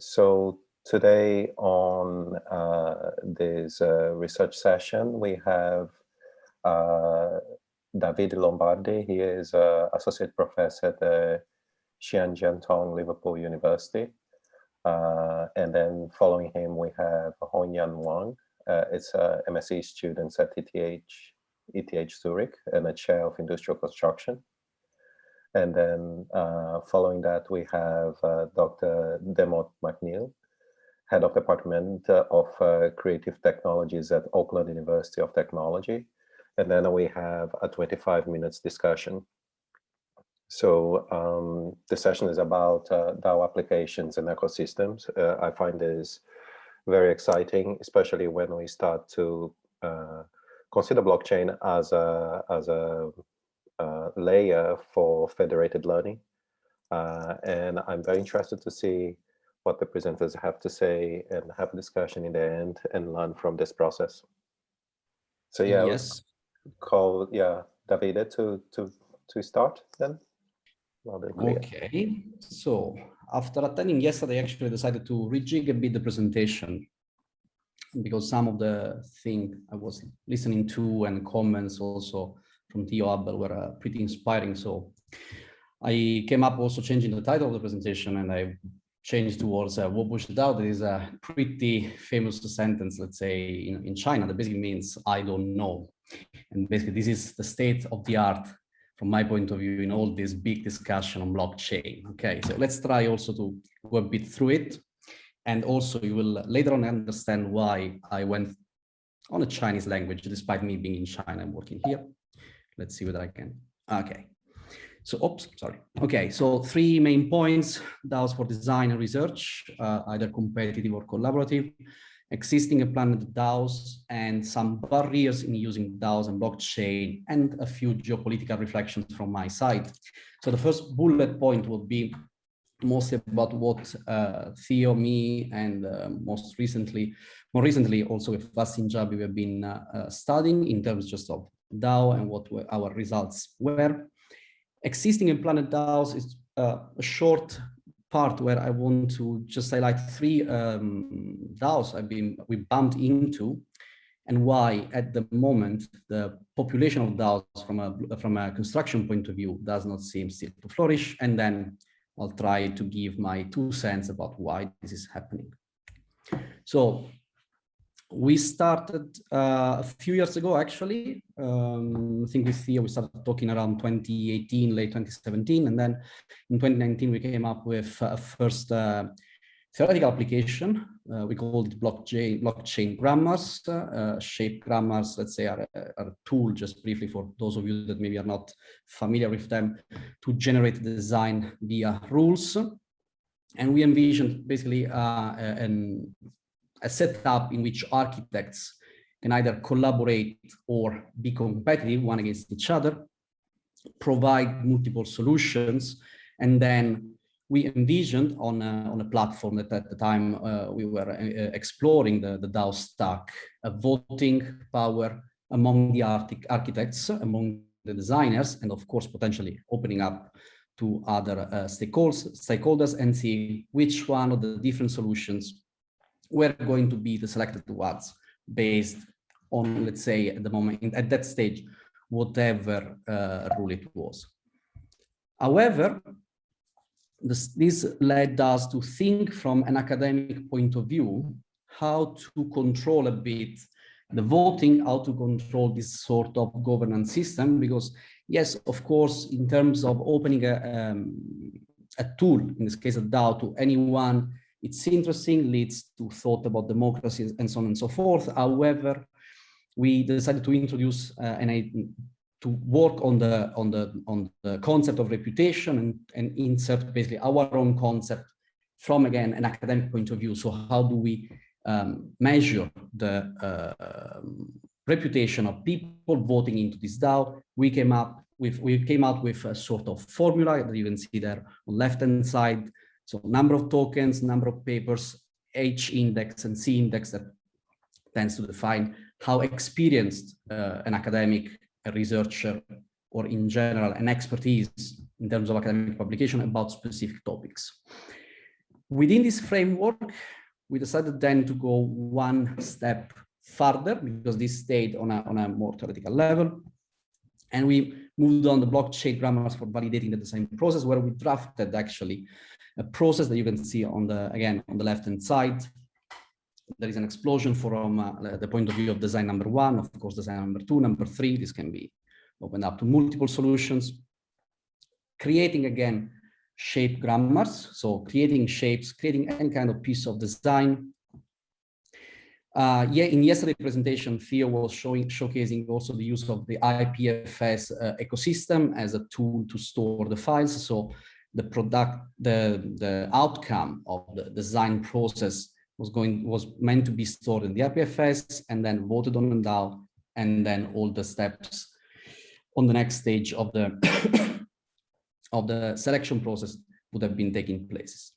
So today on this research session, we have Davide Lombardi. He is Associate Professor at the Xian Jiaotong Liverpool University. And then following him, we have Hongyang Wang. It's a MSc student at ETH Zurich and a chair of industrial construction. And then following that, we have Dr. Dermott McMeel, Head of Department of Creative Technologies at Auckland University of Technology. And then we have a 25 minutes discussion. So the session is about DAO applications and ecosystems. I find this very exciting, especially when we start to consider blockchain as a layer for federated learning. And I'm very interested to see what the presenters have to say and have a discussion in the end and learn from this process. So yeah, yes. Call Davide to start then. Okay, so after attending yesterday, I actually decided to rejig a bit the presentation because some of the things I was listening to and comments also from Theo Abel were pretty inspiring. So I came up also changing the title of the presentation, and I changed towards what was DAO. That is a pretty famous sentence, let's say, in China, that basically means I don't know. And basically this is the state of the art from my point of view in all this big discussion on blockchain. Okay, so let's try also to go a bit through it. And also you will later on understand why I went on a Chinese language, despite me being in China and working here. Let's see whether I can. Okay. So, oops, sorry. Okay, so 3 main points: DAOs for design and research, either competitive or collaborative, existing and planned DAOs, and some barriers in using DAOs and blockchain, and a few geopolitical reflections from my side. So the first bullet point will be mostly about what Theo, me, and more recently also with Xian Jiaotong we have been studying in terms just of DAO and what our results were. Existing and planned DAOs is a short part where I want to just highlight 3 DAOs we bumped into, and why at the moment the population of DAOs from a construction point of view does not seem still to flourish, and then I'll try to give my 2 cents about why this is happening. So we started a few years ago, actually. I think with Theo, we started talking around 2018, late 2017. And then in 2019, we came up with a first theoretical application. We called it blockchain grammars. Shape grammars, let's say, are a tool, just briefly for those of you that maybe are not familiar with them, to generate design via rules. And we envisioned basically a setup in which architects can either collaborate or be competitive one against each other, provide multiple solutions, and then we envisioned on a platform that at the time we were exploring the DAO stack, a voting power among the architects, among the designers, and of course potentially opening up to other stakeholders and see which one of the different solutions were going to be the selected ones based on, let's say, at the moment, at that stage, whatever rule it was. However, this led us to think from an academic point of view, how to control a bit the voting, how to control this sort of governance system, because yes, of course, in terms of opening a tool, in this case a DAO, to anyone, it's interesting, leads to thought about democracy and so on and so forth. However, we decided to introduce to work on the concept of reputation and insert basically our own concept from, again, an academic point of view. So how do we measure the reputation of people voting into this DAO? We came out with a sort of formula that you can see there on left-hand side. So number of tokens, number of papers, H index and C index, that tends to define how experienced an academic, a researcher, or in general an expertise in terms of academic publication about specific topics. Within this framework, we decided then to go one step further, because this stayed on a more theoretical level. And we moved on the blockchain grammars for validating the design process, where we drafted actually a process that you can see on the left-hand side. There is an explosion from the point of view of design number 1, of course, design number 2, number 3. This can be opened up to multiple solutions. Creating again shape grammars, so creating shapes, creating any kind of piece of design. In yesterday's presentation, Theo was showcasing also the use of the IPFS ecosystem as a tool to store the files. So the outcome of the design process was meant to be stored in the IPFS and then voted on in DAO, and then all the steps on the next stage of the of the selection process would have been taking place.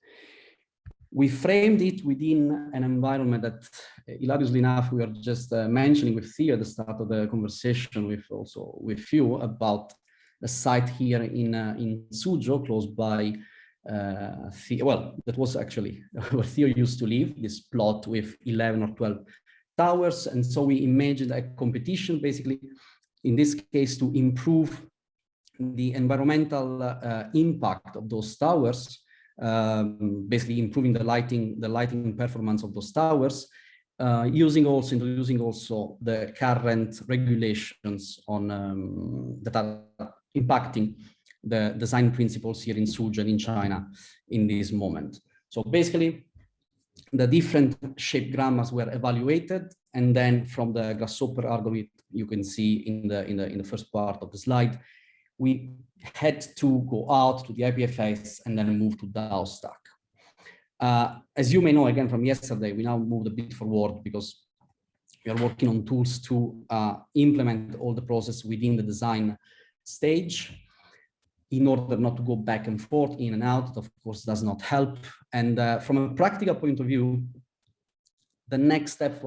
We framed it within an environment that, hilariously enough, we were just mentioning with Theo at the start of the conversation with you about a site here in Suzhou, close by that was actually where Theo used to live, this plot with 11 or 12 towers. And so we imagined a competition, basically, in this case, to improve the environmental impact of those towers, basically improving the lighting performance of those towers, introducing also the current regulations on that are impacting the design principles here in Suzhou and in China in this moment. So basically, the different shape grammars were evaluated, and then from the Grasshopper algorithm, you can see in the first part of the slide, we had to go out to the IPFS and then move to DAO stack. As you may know, again, from yesterday, we now moved a bit forward because we are working on tools to implement all the process within the design stage in order not to go back and forth, in and out. That, of course, does not help. And from a practical point of view, the next step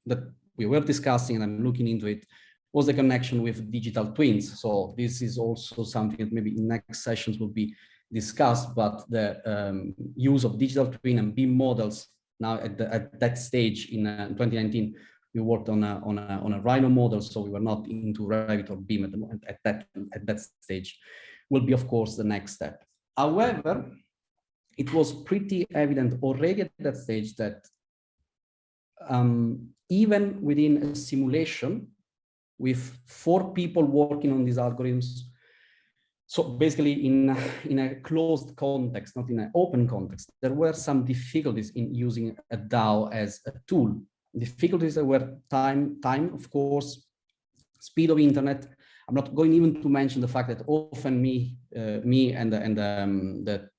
that we were discussing, and I'm looking into it, was the connection with digital twins. So this is also something that maybe in next sessions will be discussed, but the use of digital twin and BIM models now at that stage in 2019, we worked on a Rhino model, so we were not into Revit or BIM at the moment at that stage, will be, of course, the next step. However, it was pretty evident already at that stage that even within a simulation with 4 people working on these algorithms, so basically in a closed context, not in an open context, there were some difficulties in using a DAO as a tool. Difficulties that were time, of course, speed of internet. I'm not going even to mention the fact that often me and the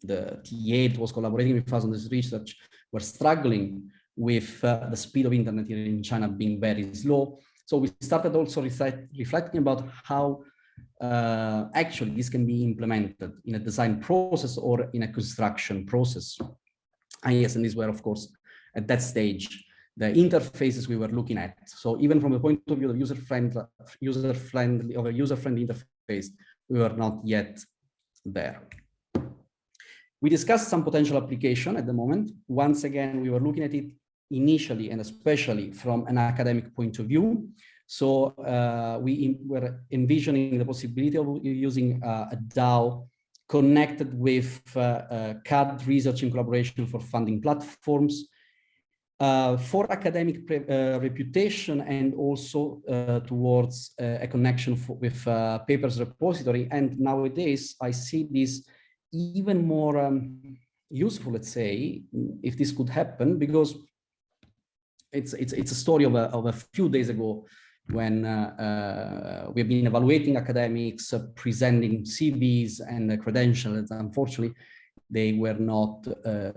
TA that was collaborating with us on this research were struggling with the speed of internet here in China being very slow. So we started also reflecting about how actually this can be implemented in a design process or in a construction process. And yes, and these were, of course, at that stage, the interfaces we were looking at. So even from the point of view of user-friendly interface, we were not yet there. We discussed some potential application at the moment. Once again, we were looking at it initially and especially from an academic point of view. So we were envisioning the possibility of using a DAO connected with CAD research in collaboration for funding platforms, for academic reputation, and also towards a connection with papers repository. And nowadays, I see this even more useful, let's say, if this could happen, because it's a story of a few days ago when we've been evaluating academics, presenting CVs and credentials. Unfortunately, they were not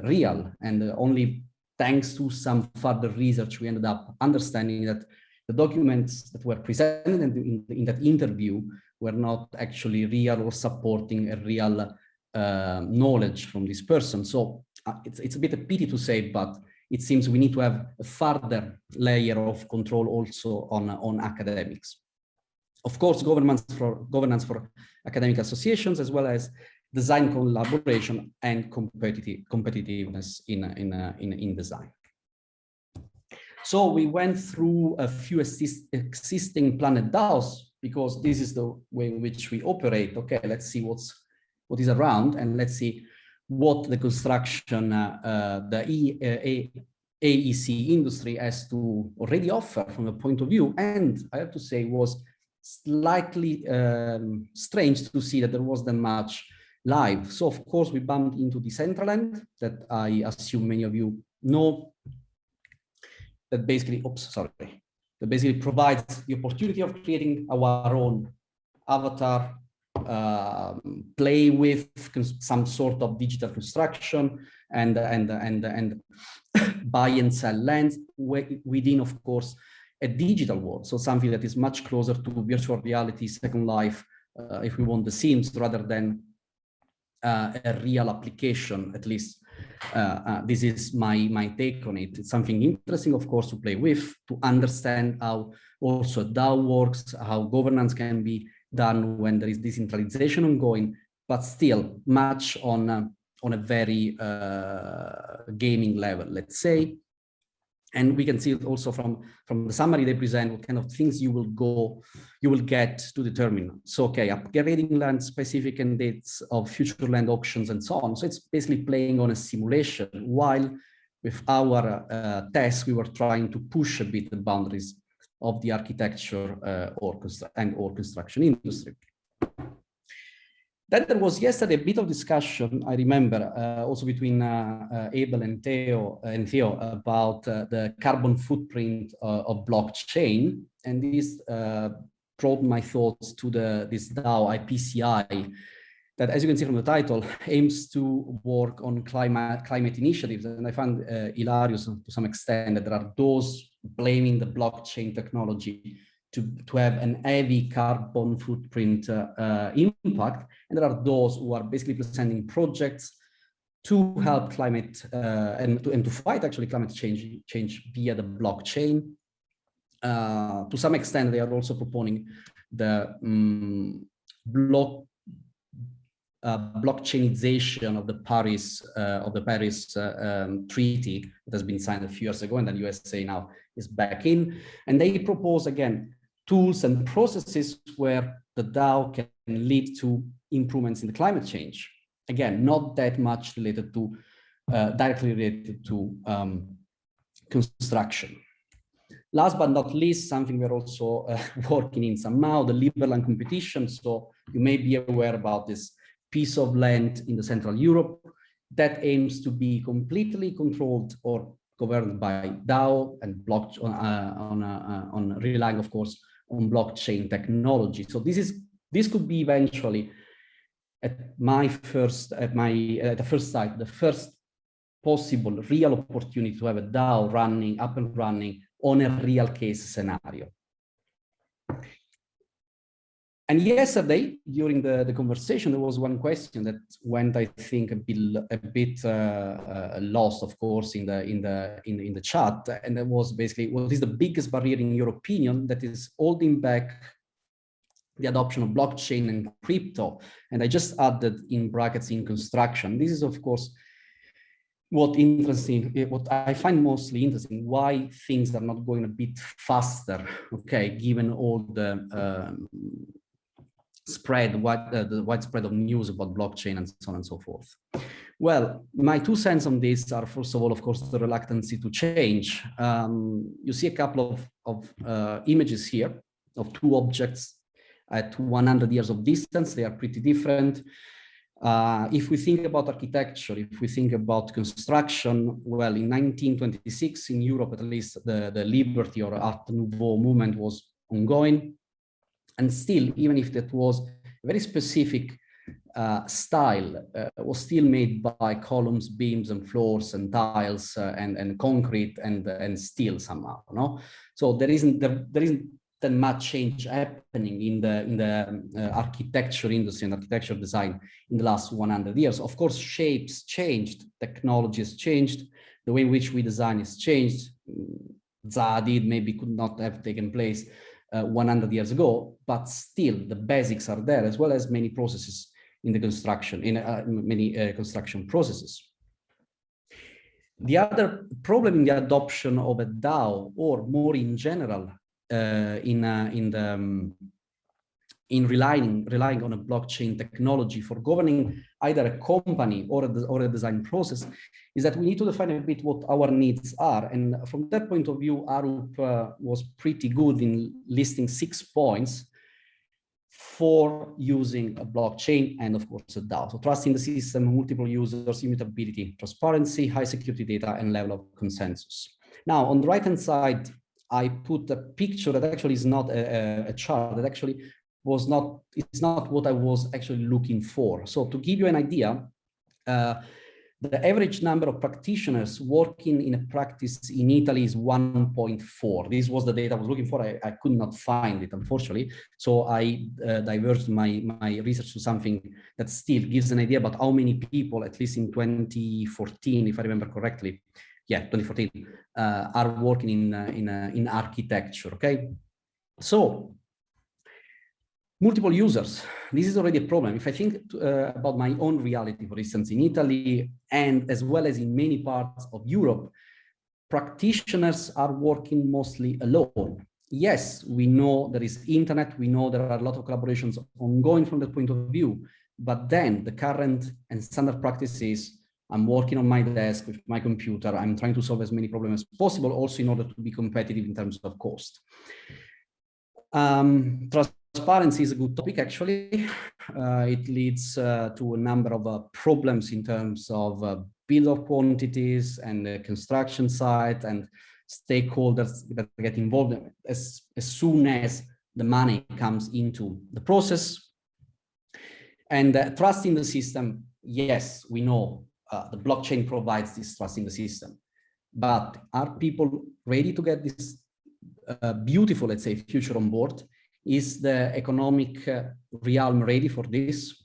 real, and only thanks to some further research, we ended up understanding that the documents that were presented in that interview were not actually real or supporting a real knowledge from this person. So it's a bit a pity to say, but it seems we need to have a further layer of control also on academics. Of course, governance for academic associations, as well as design collaboration, and competitiveness in design. So we went through a few existing Planet DAOs, because this is the way in which we operate. Okay, let's see what is around, and let's see what the construction, the AEC industry has to already offer from a point of view. And I have to say, was slightly strange to see that there wasn't much live. So of course we bumped into Decentraland, that I assume many of you know, that basically, that basically provides the opportunity of creating our own avatar, play with some sort of digital construction, and buy and sell lands within, of course, a digital world. So something that is much closer to virtual reality, Second Life, if we want the Sims, rather than a real application. At least this is my take on it. It's something interesting, of course, to play with, to understand how also DAO works, how governance can be done when there is decentralization ongoing, but still much on a very gaming level, let's say. And we can see it also from the summary they present, what kind of things you will get to determine. So, okay, upgrading land, specific candidates of future land auctions, and so on. So it's basically playing on a simulation, while with our tests, we were trying to push a bit the boundaries of the architecture or construction industry. Then there was yesterday a bit of discussion, I remember, also between Abel and Theo about the carbon footprint of blockchain. And this brought my thoughts to this DAO IPCI, that, as you can see from the title, aims to work on climate initiatives. And I find hilarious to some extent that there are those blaming the blockchain technology to have an heavy carbon footprint impact, and there are those who are basically presenting projects to help climate and to fight actually climate change via the blockchain. To some extent, they are also proponing the blockchainization of the Paris treaty that has been signed a few years ago, and then USA now is back in, and they propose again tools and processes where the DAO can lead to improvements in the climate change. Again, not that much related to, directly related to construction. Last but not least, something we're also working in somehow, the Liberland competition. So you may be aware about this piece of land in the Central Europe that aims to be completely controlled or governed by DAO and blockchain on relying, of course, on blockchain technology. So this could be eventually at the first sight, the first possible real opportunity to have a DAO up and running on a real case scenario. And yesterday, during the conversation, there was one question that went, I think, a bit lost, of course, in the chat, and that was basically, what is the biggest barrier, in your opinion, that is holding back the adoption of blockchain and crypto? And I just added in brackets, in construction. This is, of course, what I find mostly interesting, why things are not going a bit faster, okay, given all the the widespread of news about blockchain and so on and so forth. Well, my 2 cents on this are, first of all, of course, the reluctancy to change. You see a couple of images here of 2 objects at 100 years of distance. They are pretty different. If we think about architecture, if we think about construction, well, in 1926 in Europe, at least, the Liberty or Art Nouveau movement was ongoing. And still, even if that was a very specific style, was still made by columns, beams, and floors, and tiles, and concrete, and steel somehow. No, so there isn't that much change happening in the architecture industry and architecture design in the last 100 years. Of course, shapes changed, technology has changed, the way in which we design has changed. Zadid maybe could not have taken place 100 years ago, but still the basics are there, as well as many processes in the construction, in many construction processes. The other problem in the adoption of a DAO, or more in general, in relying on a blockchain technology for governing either a company or a design process, is that we need to define a bit what our needs are. And from that point of view, Arup was pretty good in listing 6 points for using a blockchain and, of course, a DAO. So trust in the system, multiple users, immutability, transparency, high security data, and level of consensus. Now, on the right-hand side, I put a picture that actually is not a chart, that actually it's not what I was actually looking for. So to give you an idea, the average number of practitioners working in a practice in Italy is 1.4. This was the data I was looking for. I could not find it, unfortunately. So I diverged my research to something that still gives an idea about how many people, at least in 2014, if I remember correctly, yeah, 2014, are working in architecture, okay? So, multiple users, this is already a problem. If I think about my own reality, for instance, in Italy, and as well as in many parts of Europe, practitioners are working mostly alone. Yes, we know there is internet, we know there are a lot of collaborations ongoing from that point of view, but then the current and standard practice is I'm working on my desk with my computer, I'm trying to solve as many problems as possible, also in order to be competitive in terms of cost. Transparency is a good topic, actually. It leads to a number of problems in terms of bill of quantities and the construction site and stakeholders that get involved as soon as the money comes into the process. And trust in the system, yes, we know the blockchain provides this trust in the system, but are people ready to get this beautiful, let's say, future on board? Is the economic realm ready for this?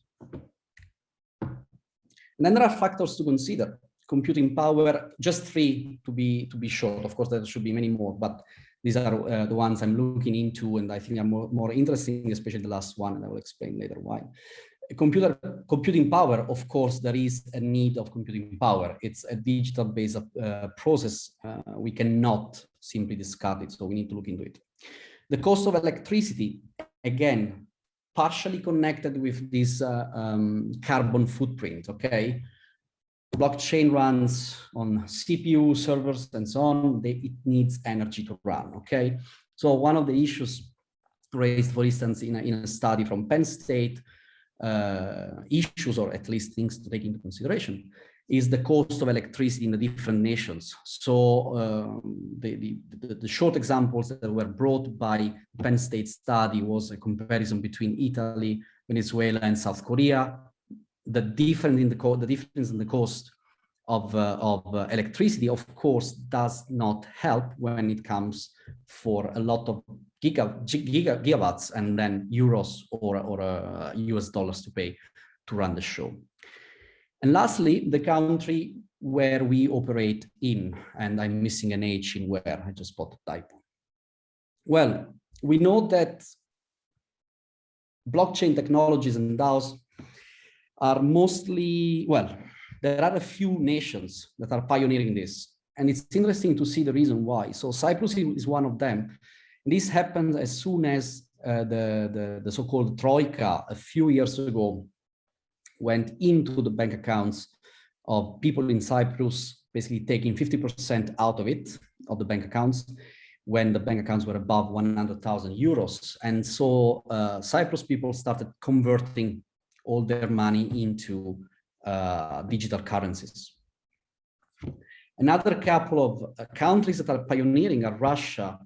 And then there are factors to consider. Computing power, just 3 to be short. Of course, there should be many more, but these are the ones I'm looking into, and I think are more interesting, especially the last one, and I will explain later why. Computing power, of course, there is a need of computing power. It's a digital-based process. We cannot simply discard it, so we need to look into it. The cost of electricity, again, partially connected with this carbon footprint, okay? Blockchain runs on CPU, servers, and so on. It needs energy to run, okay? So one of the issues raised, for instance, in a study from Penn State, issues, or at least things to take into consideration, is the cost of electricity in the different nations. So the short examples that were brought by Penn State study was a comparison between Italy, Venezuela, and South Korea. The difference in the cost of electricity, of course, does not help when it comes for a lot of gigawatts and then euros or US dollars to pay to run the show. And lastly, the country where we operate in, and I'm missing an H in where, I just spotted a typo. Well, we know that blockchain technologies and DAOs are mostly, well, there are a few nations that are pioneering this. And it's interesting to see the reason why. So Cyprus is one of them. And this happened as soon as the so-called Troika a few years ago went into the bank accounts of people in Cyprus, basically taking 50% out of it, of the bank accounts, when the bank accounts were above 100,000 euros. And so Cyprus people started converting all their money into digital currencies. Another couple of countries that are pioneering are Russia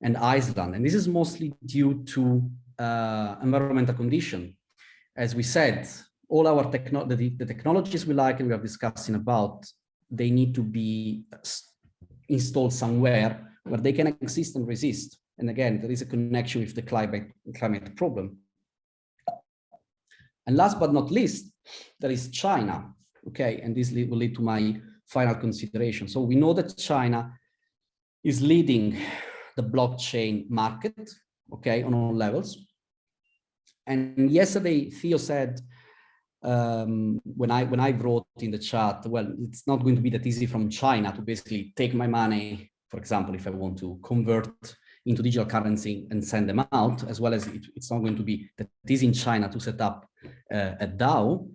and Iceland. And this is mostly due to environmental condition. As we said, all our the technologies we like and we are discussing about, they need to be installed somewhere where they can exist and resist. And again, there is a connection with the climate problem. And last but not least, there is China, okay? And this will lead to my final consideration. So we know that China is leading the blockchain market, okay, on all levels. And yesterday, Theo said when I wrote in the chat, well, it's not going to be that easy from China to basically take my money, for example, if I want to convert into digital currency and send them out, as well as it's not going to be that easy in China to set up a DAO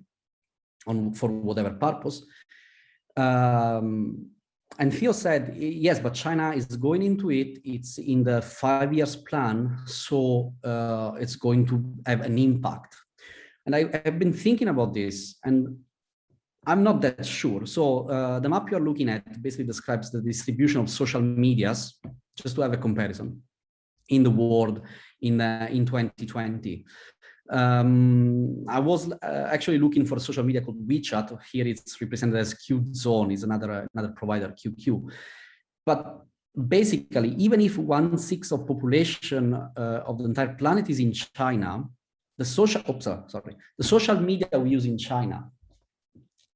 for whatever purpose. And Theo said, yes, but China is going into it. It's in the 5 years plan, so it's going to have an impact. And I've been thinking about this, and I'm not that sure. So the map you're looking at basically describes the distribution of social medias, just to have a comparison, in the world in 2020. I was actually looking for a social media called WeChat. Here it's represented as QZone, is another provider, QQ. But basically, even if 1/6 of population of the entire planet is in China, the social media we use in China,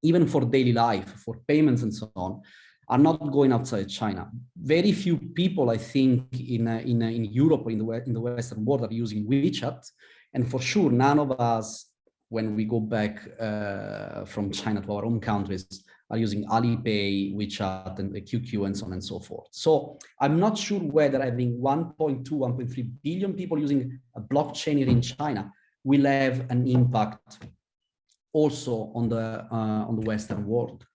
even for daily life, for payments and so on, are not going outside China. Very few people, I think, in Europe or in the Western world are using WeChat. And for sure, none of us, when we go back from China to our own countries, are using Alipay, WeChat, and the QQ, and so on and so forth. So I'm not sure whether having 1.2, 1.3 billion people using a blockchain here in China will have an impact also on the Western world.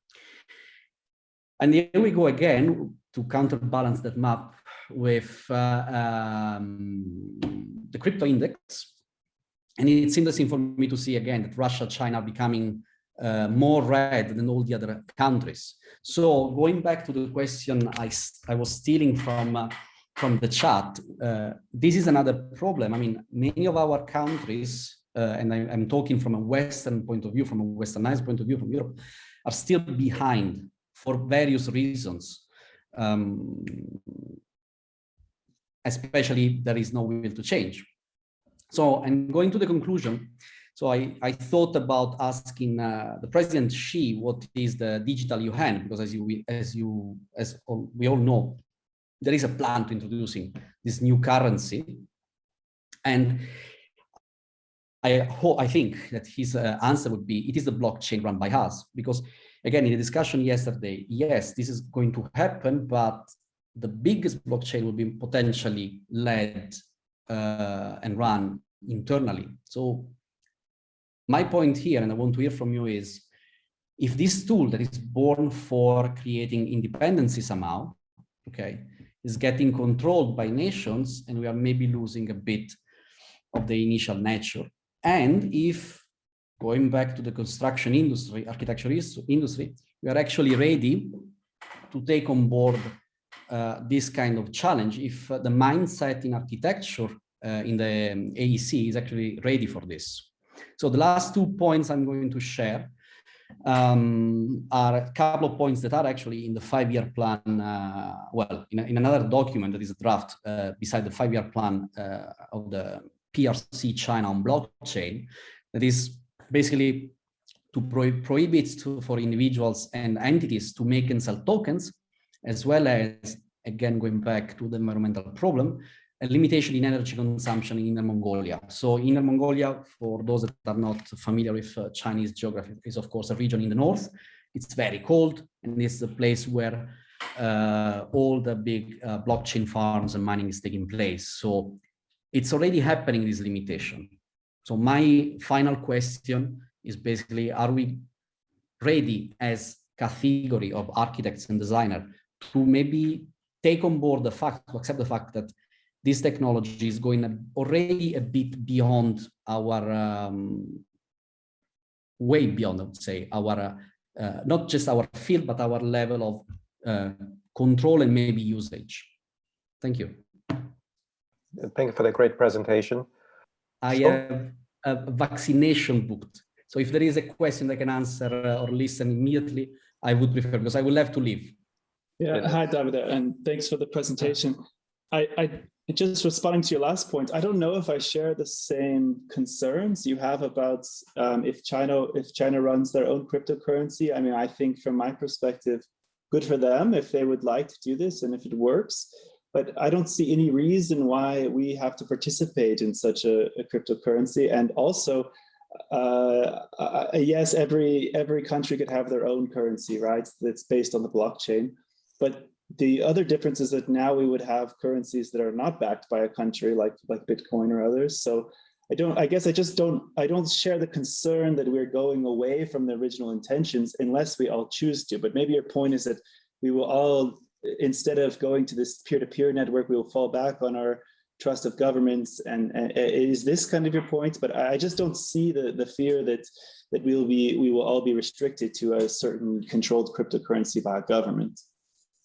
And here we go again to counterbalance that map with the crypto index. And it's interesting for me to see again that Russia, China are becoming more red than all the other countries. So going back to the question I was stealing from the chat, this is another problem. I mean, many of our countries, and I'm talking from a Western point of view, from a Westernized point of view, from Europe, are still behind for various reasons. Especially there is no will to change. So I'm going to the conclusion. So I thought about asking the President Xi what is the digital yuan, because as we all know, there is a plan to introducing this new currency, and I think that his answer would be, it is the blockchain run by us, because again, in the discussion yesterday, yes, this is going to happen, but the biggest blockchain will be potentially led and run internally. So my point here, and I want to hear from you, is if this tool that is born for creating independency somehow, okay, is getting controlled by nations, and we are maybe losing a bit of the initial nature. And if, going back to the construction industry, architecture industry, we are actually ready to take on board this kind of challenge, if the mindset in architecture in the AEC is actually ready for this. So the last 2 points I'm going to share are a couple of points that are actually in the 5-year plan, well, in another document that is a draft beside the 5-year plan of the PRC China on blockchain, that is basically to prohibit for individuals and entities to make and sell tokens, as well as, again, going back to the environmental problem, a limitation in energy consumption in Inner Mongolia. So Inner Mongolia, for those that are not familiar with Chinese geography, is of course a region in the north. It's very cold, and it's the place where all the big blockchain farms and mining is taking place. So it's already happening, this limitation. So my final question is basically, are we ready as category of architects and designers to maybe take on board the fact, to accept the fact that this technology is going already a bit beyond our, way beyond, I would say, our, not just our field, but our level of control and maybe usage. Thank you. Thank you for the great presentation. I have a vaccination booked. So if there is a question I can answer or listen immediately, I would prefer, because I will have to leave. Yeah, hi, Davide, and thanks for the presentation. I just responding to your last point, I don't know if I share the same concerns you have about if China runs their own cryptocurrency. I mean, I think from my perspective, good for them if they would like to do this and if it works. But I don't see any reason why we have to participate in such a cryptocurrency. And also, yes, every country could have their own currency, right? That's based on the blockchain. But the other difference is that now we would have currencies that are not backed by a country like Bitcoin or others. So I don't share the concern that we're going away from the original intentions unless we all choose to. But maybe your point is that we will all, instead of going to this peer-to-peer network, we will fall back on our trust of governments. And is this kind of your point? But I just don't see the fear that we will all be restricted to a certain controlled cryptocurrency by a government.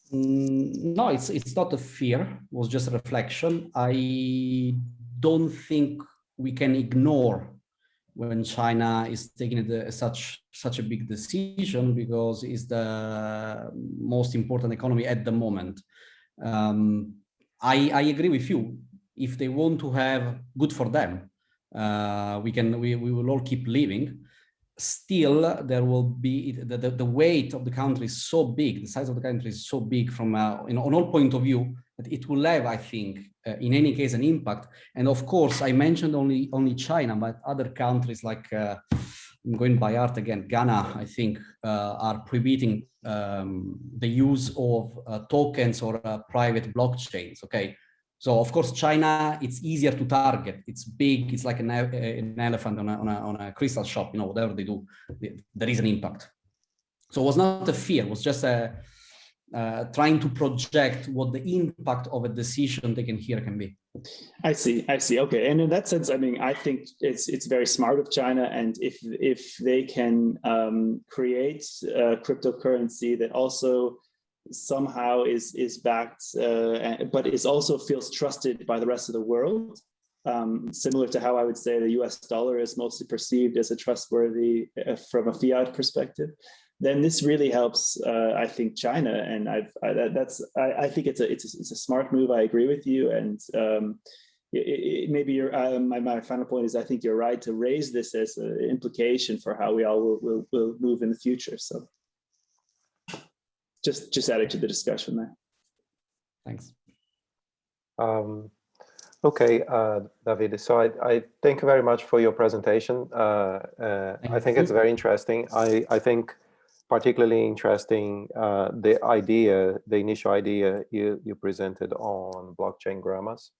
No, it's not a fear. It was just a reflection. I don't think we can ignore when China is taking such a big decision, because it's the most important economy at the moment. I agree with you. If they want to have, good for them. We will all keep living. Still, there will be the weight of the country is so big. The size of the country is so big from on all point of view that it will have, I think, in any case, an impact. And of course, I mentioned only China, but other countries like I'm going by heart again. Ghana, I think, are prohibiting the use of tokens or private blockchains. Okay. So of course, China, it's easier to target. It's big. It's like an elephant on a crystal shop. You know, whatever they do, there is an impact. So it was not a fear. It was just trying to project what the impact of a decision taken here can be. I see. Okay, and in that sense, I mean, I think it's very smart of China, and if they can create a cryptocurrency that also somehow is backed, but is also feels trusted by the rest of the world, similar to how I would say the US dollar is mostly perceived as a trustworthy from a fiat perspective, then this really helps, I think, China. And I think it's a smart move. I agree with you. And maybe my final point is I think you're right to raise this as an implication for how we all will move in the future. So just adding to the discussion there. Thanks. Okay, Davide, so I thank you very much for your presentation. I think it's very interesting. I think particularly interesting the initial idea you presented on blockchain grammars.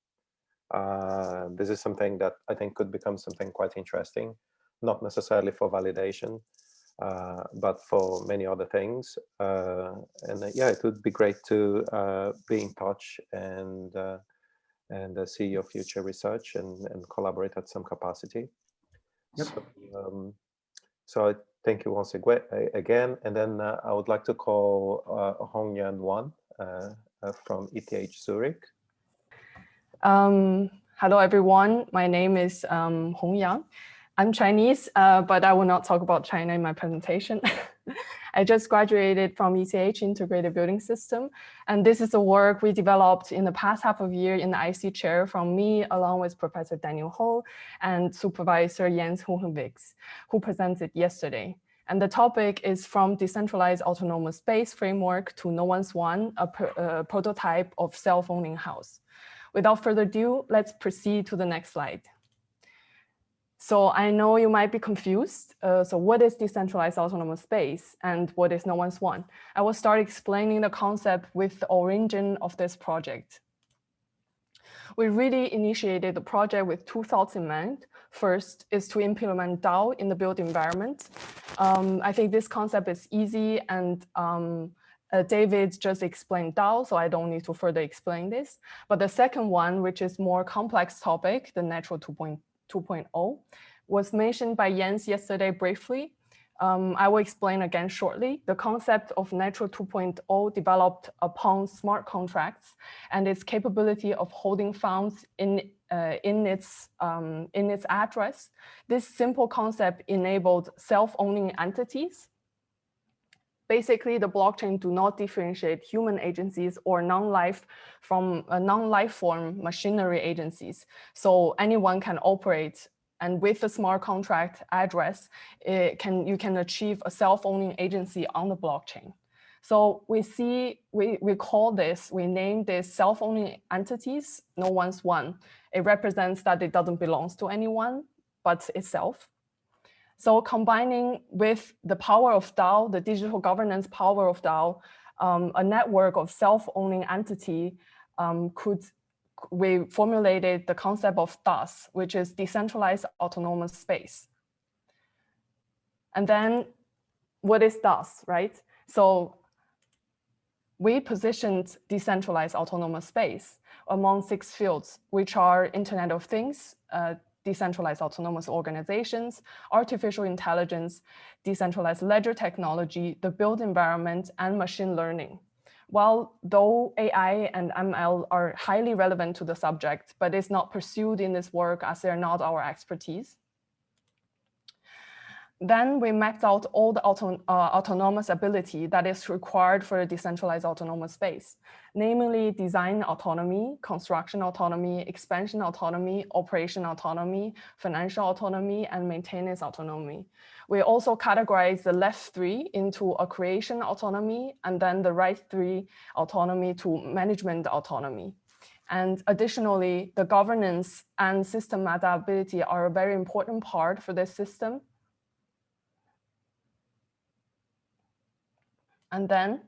This is something that I think could become something quite interesting, not necessarily for validation, but for many other things. And yeah, it would be great to be in touch and see your future research and collaborate at some capacity. Yep. So I thank you once again. And then I would like to call Hongyang Wang from ETH Zurich. Hello, everyone. My name is Hongyang. I'm Chinese, but I will not talk about China in my presentation. I just graduated from ETH Integrated Building System, and this is the work we developed in the past half of year in the IC chair from me, along with Professor Daniel Ho and Supervisor Jens Hohenwix, who presented yesterday. And the topic is from decentralized autonomous space framework to No One's One, a prototype of self-owning house. Without further ado, let's proceed to the next slide. So I know you might be confused. So what is decentralized autonomous space and what is No One's One? I will start explaining the concept with the origin of this project. We really initiated the project with two thoughts in mind. First is to implement DAO in the built environment. I think this concept is easy, and David just explained DAO, so I don't need to further explain this. But the second one, which is more complex topic, the Natural 2.0, was mentioned by Jens yesterday briefly. I will explain again shortly. The concept of Natural 2.0 developed upon smart contracts and its capability of holding funds in its address. This simple concept enabled self-owning entities. Basically, the blockchain do not differentiate human agencies or non-life from non-life form machinery agencies. So anyone can operate, and with the smart contract address, you can achieve a self-owning agency on the blockchain. So we name this self-owning entities No One's One. It represents that it doesn't belong to anyone but itself. So combining with the power of DAO, the digital governance power of DAO, a network of self-owning entity we formulated the concept of DAS, which is decentralized autonomous space. And then what is DAS, right? So we positioned decentralized autonomous space among 6 fields, which are Internet of Things, decentralized autonomous organizations, artificial intelligence, decentralized ledger technology, the built environment, and machine learning. While though AI and ML are highly relevant to the subject, but it's not pursued in this work as they're not our expertise. Then we mapped out all the autonomous ability that is required for a decentralized autonomous space, namely design autonomy, construction autonomy, expansion autonomy, operation autonomy, financial autonomy, and maintenance autonomy. We also categorize the left 3 into a creation autonomy, and then the right 3 autonomy to management autonomy. And additionally, the governance and system adaptability are a very important part for this system. And then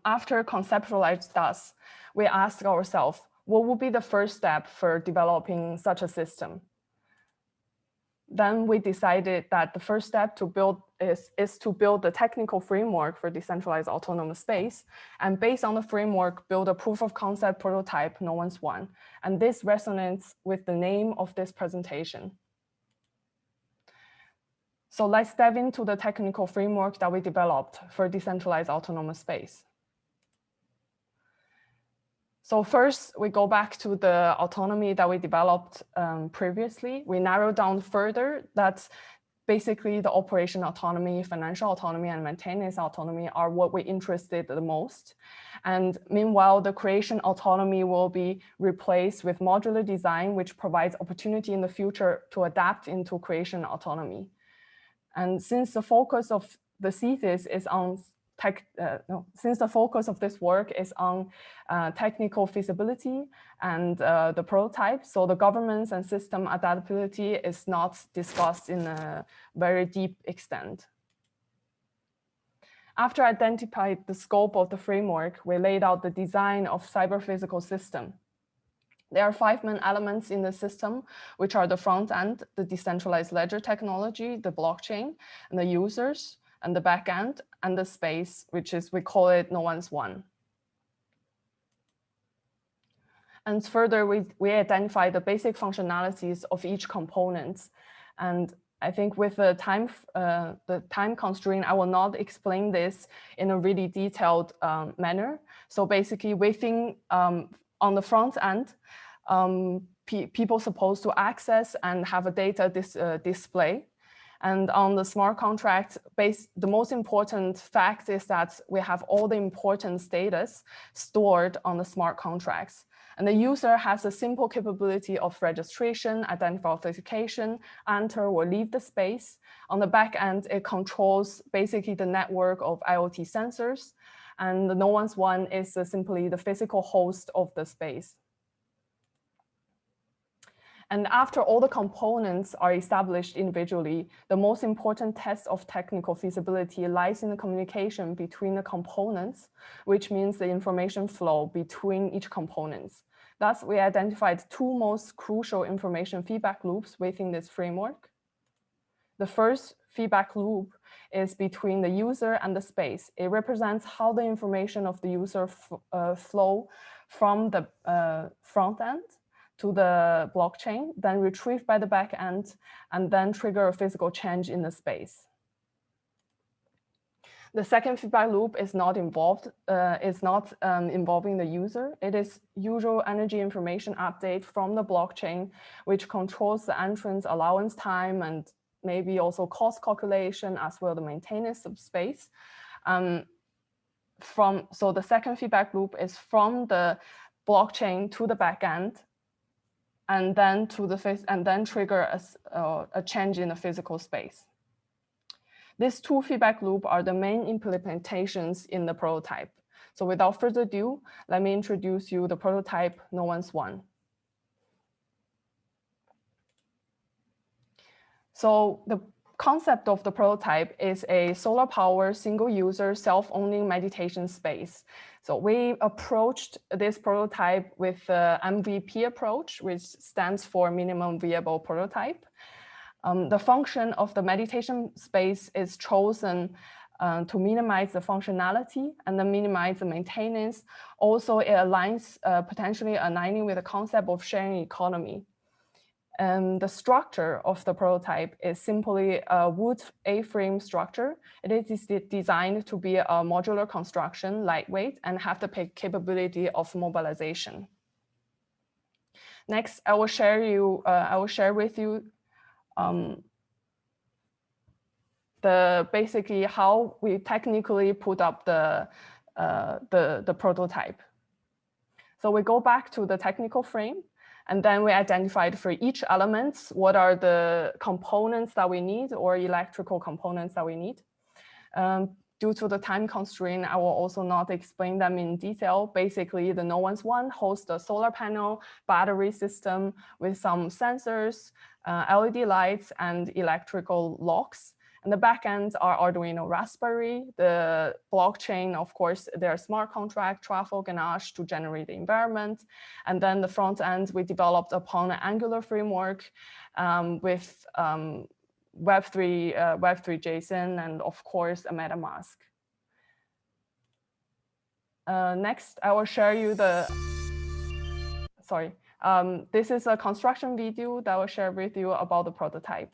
after conceptualized DAS, we asked ourselves, what would be the first step for developing such a system? Then we decided that the first step to build is to build the technical framework for decentralized autonomous space. And based on the framework, build a proof of concept prototype known as one. And this resonates with the name of this presentation. So let's dive into the technical framework that we developed for decentralized autonomous space. So first, we go back to the autonomy that we developed previously. We narrowed down further that basically the operation autonomy, financial autonomy, and maintenance autonomy are what we're interested the most. And meanwhile, the creation autonomy will be replaced with modular design, which provides opportunity in the future to adapt into creation autonomy. And since the focus of the thesis is on since the focus of this work is on technical feasibility and the prototype, so the governance and system adaptability is not discussed in a very deep extent. After identifying the scope of the framework, we laid out the design of cyber-physical system. There are 5 main elements in the system, which are the front end, the decentralized ledger technology, the blockchain, and the users, and the back end, and the space, which is, we call it no one's one. And further, we identify the basic functionalities of each component. And I think with the time constraint, I will not explain this in a really detailed manner. So basically, we think on the front end, people supposed to access and have a data display. And on the smart contract base, the most important fact is that we have all the important status stored on the smart contracts. And the user has a simple capability of registration, identity authentication, enter or leave the space. On the back end, it controls basically the network of IoT sensors. And the no one's one is simply the physical host of the space. And after all the components are established individually, the most important test of technical feasibility lies in the communication between the components, which means the information flow between each components. Thus, we identified 2 most crucial information feedback loops within this framework. The first feedback loop is between the user and the space. It represents how the information of the user flow from the front end to the blockchain, then retrieved by the back end, and then trigger a physical change in the space. The second feedback loop is not involving the user. It is usual energy information update from the blockchain, which controls the entrance allowance time and maybe also cost calculation as well the maintenance of space. So the second feedback loop is from the blockchain to the back end, and then trigger a change in the physical space. These 2 feedback loops are the main implementations in the prototype. So without further ado, let me introduce you the prototype no one's one. So concept of the prototype is a solar power, single user, self-owning meditation space. So we approached this prototype with the MVP approach, which stands for minimum viable prototype. The function of the meditation space is chosen to minimize the functionality and then minimize the maintenance. Also, it aligns, potentially aligning with the concept of sharing economy. The structure of the prototype is simply a wood A-frame structure. It is designed to be a modular construction, lightweight, and have the capability of mobilization. Next, I will share with you basically how we technically put up the prototype. So we go back to the technical frame. And then we identified for each element, what are the components that we need or electrical components that we need. Due to the time constraint, I will also not explain them in detail. Basically, the No. 1 hosts the solar panel, battery system with some sensors, LED lights, and electrical locks. And the backends are Arduino Raspberry, the blockchain, of course, their smart contract, Truffle, Ganache to generate the environment. And then the front end we developed upon an Angular framework with Web3 JSON, and of course, a MetaMask. Next, I will share you this is a construction video that I will share with you about the prototype.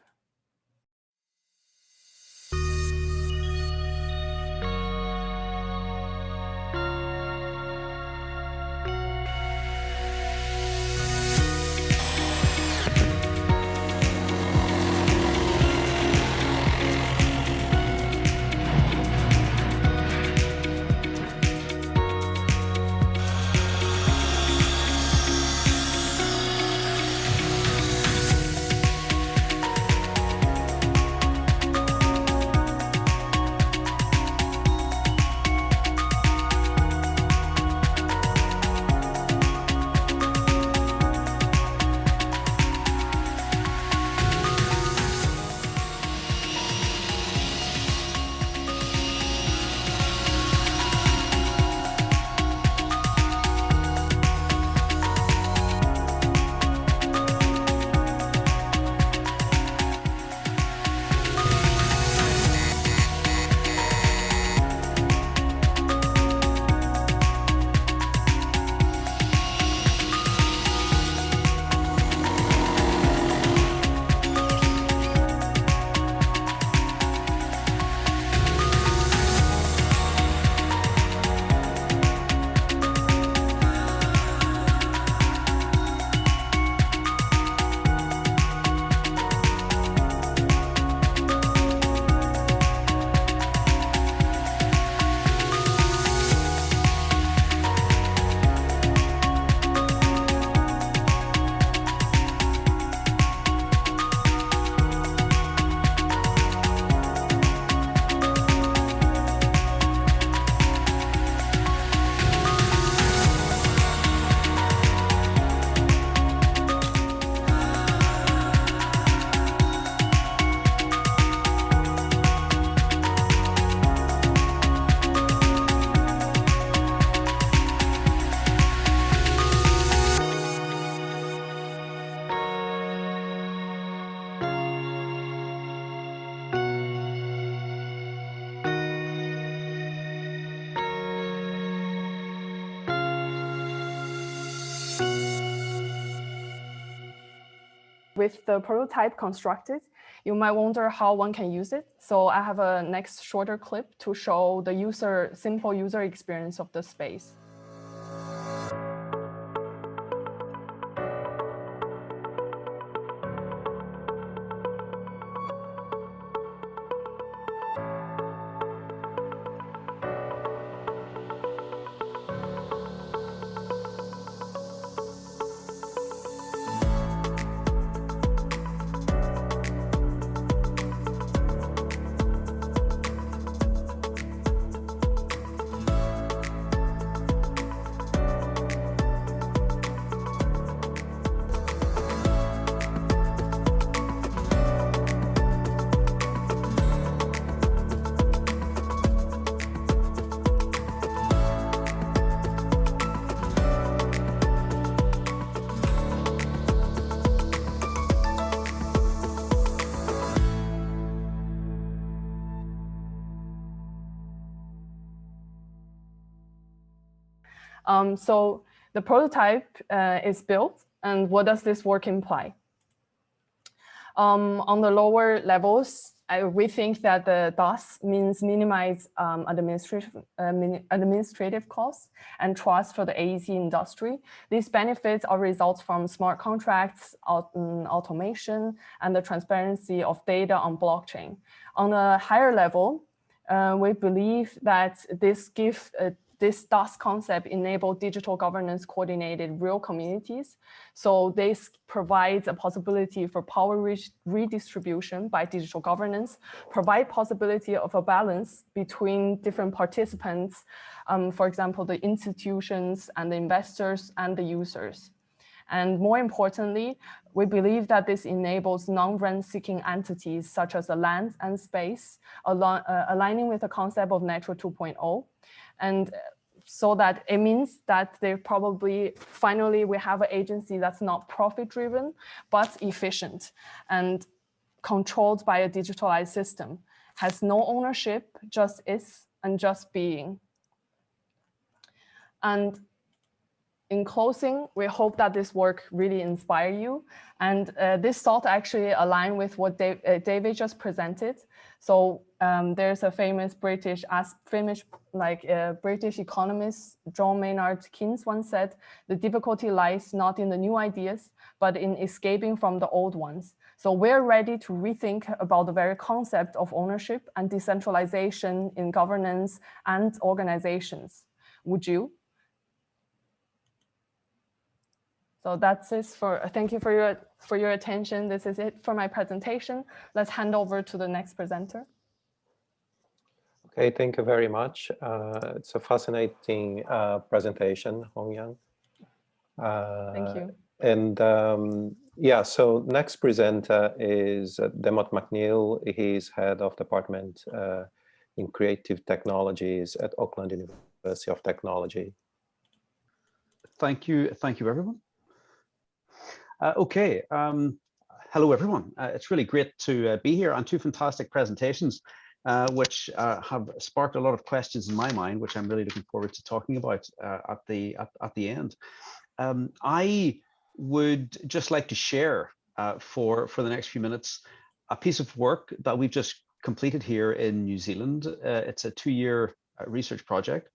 With the prototype constructed, you might wonder how one can use it. So I have a next shorter clip to show the simple user experience of the space. So the prototype is built, and what does this work imply? On the lower levels, we think that the DAS means minimize administrative costs and trust for the AEC industry. These benefits are results from smart contracts, automation, and the transparency of data on blockchain. On a higher level, we believe that this DAS concept enable digital governance coordinated real communities. So this provides a possibility for power redistribution by digital governance, provide possibility of a balance between different participants, for example, the institutions and the investors and the users. And more importantly, we believe that this enables non-rent-seeking entities such as the land and space, aligning with the concept of Network 2.0. And so that it means that they probably, finally, we have an agency that's not profit-driven, but efficient and controlled by a digitalized system, has no ownership, just is and just being. And in closing, we hope that this work really inspire you. And this thought actually align with what David just presented. So there's a famous British economist, John Maynard Keynes once said, the difficulty lies not in the new ideas, but in escaping from the old ones. So we're ready to rethink about the very concept of ownership and decentralization in governance and organizations. Would you? So that's it thank you for your attention. This is it for my presentation. Let's hand over to the next presenter. Okay, thank you very much. It's a fascinating presentation, Hongyang. Thank you. And yeah, so next presenter is Dermott McMeel. He's head of department in creative technologies at Auckland University of Technology. Thank you everyone. Okay, hello everyone. It's really great to be here on two fantastic presentations, which have sparked a lot of questions in my mind, which I'm really looking forward to talking about at the end. I would just like to share for the next few minutes a piece of work that we've just completed here in New Zealand. It's a 2-year research project.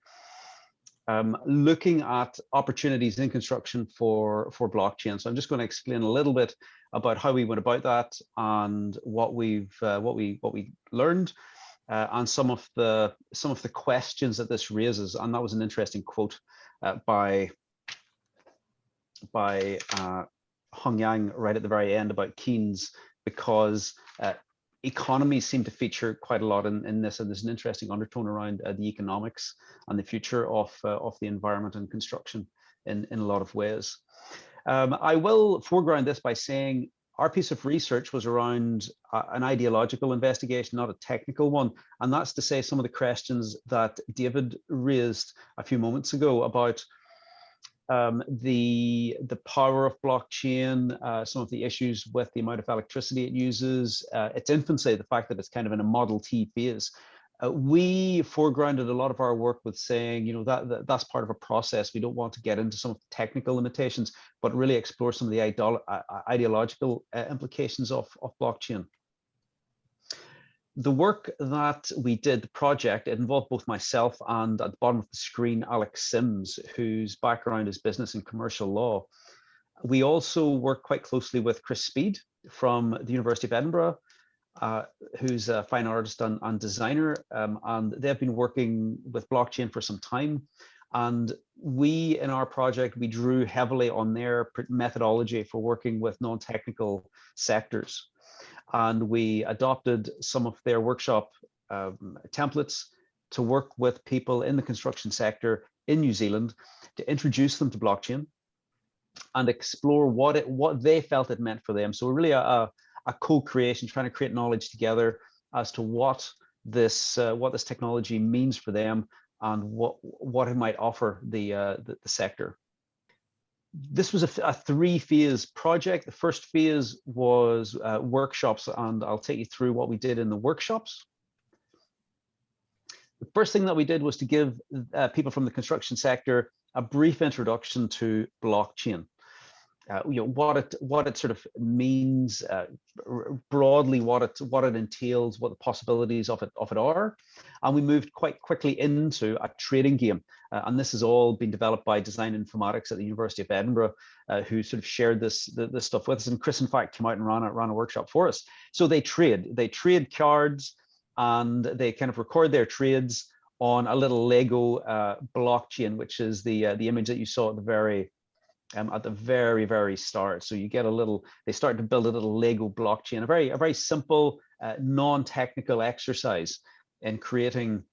Looking at opportunities in construction for blockchain. So I'm just going to explain a little bit about how we went about that and what we learned, and some of the questions that this raises. And that was an interesting quote by Hongyang right at the very end about Keynes, because economies seem to feature quite a lot in this, and there's an interesting undertone around the economics and the future of the environment and construction in a lot of ways. I will foreground this by saying our piece of research was around an ideological investigation, not a technical one, and that's to say some of the questions that David raised a few moments ago about the power of blockchain, some of the issues with the amount of electricity it uses, its infancy, the fact that it's kind of in a Model T phase. We foregrounded a lot of our work with saying, you know, that's part of a process. We don't want to get into some of the technical limitations, but really explore some of the ideological implications of blockchain. The work that we did, the project, it involved both myself and, at the bottom of the screen, Alex Sims, whose background is business and commercial law. We also worked quite closely with Chris Speed from the University of Edinburgh, who's a fine artist and designer, and they've been working with blockchain for some time. And we, in our project, we drew heavily on their methodology for working with non-technical sectors. And we adopted some of their workshop templates to work with people in the construction sector in New Zealand to introduce them to blockchain and explore what they felt it meant for them. So we're really a co-creation, trying to create knowledge together as to what this technology means for them and what it might offer the sector. This was a 3-phase project. The first phase was workshops, and I'll take you through what we did in the workshops. The first thing that we did was to give people from the construction sector a brief introduction to blockchain. What it sort of means broadly, what it entails, what the possibilities of it are, and we moved quite quickly into a trading game. And this has all been developed by Design Informatics at the University of Edinburgh, who sort of shared this stuff with us. And Chris, in fact, came out and ran a workshop for us. So they trade cards, and they kind of record their trades on a little Lego blockchain, which is the image that you saw at the very start. So you get they start to build a little Lego blockchain, a very simple, non-technical exercise in creating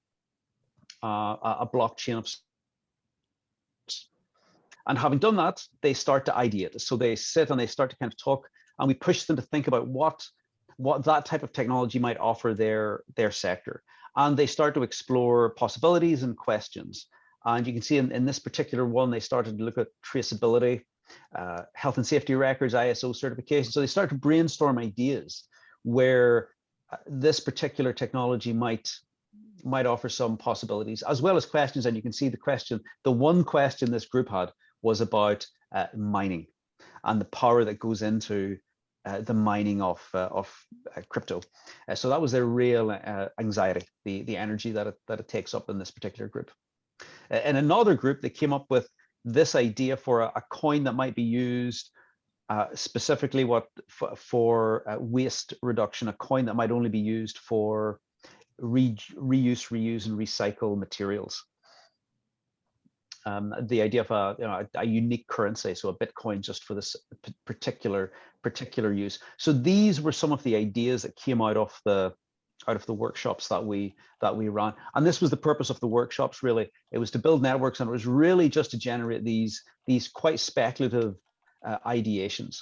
a blockchain of. And having done that, they start to ideate. So they sit and they start to kind of talk, and we push them to think about what that type of technology might offer their sector. And they start to explore possibilities and questions. And you can see in this particular one, they started to look at traceability, health and safety records, ISO certification. So they start to brainstorm ideas where this particular technology might offer some possibilities, as well as questions. And you can see the one question this group had was about mining and the power that goes into the mining of crypto. So that was their real anxiety, the energy that it takes up in this particular group. In another group, they came up with this idea for a coin that might be used specifically for waste reduction, a coin that might only be used for reuse, reuse, and recycle materials. The idea of a unique currency, so a Bitcoin just for this particular use. So these were some of the ideas that came out of the workshops that we ran, and this was the purpose of the workshops. Really, it was to build networks, and it was really just to generate these quite speculative ideations.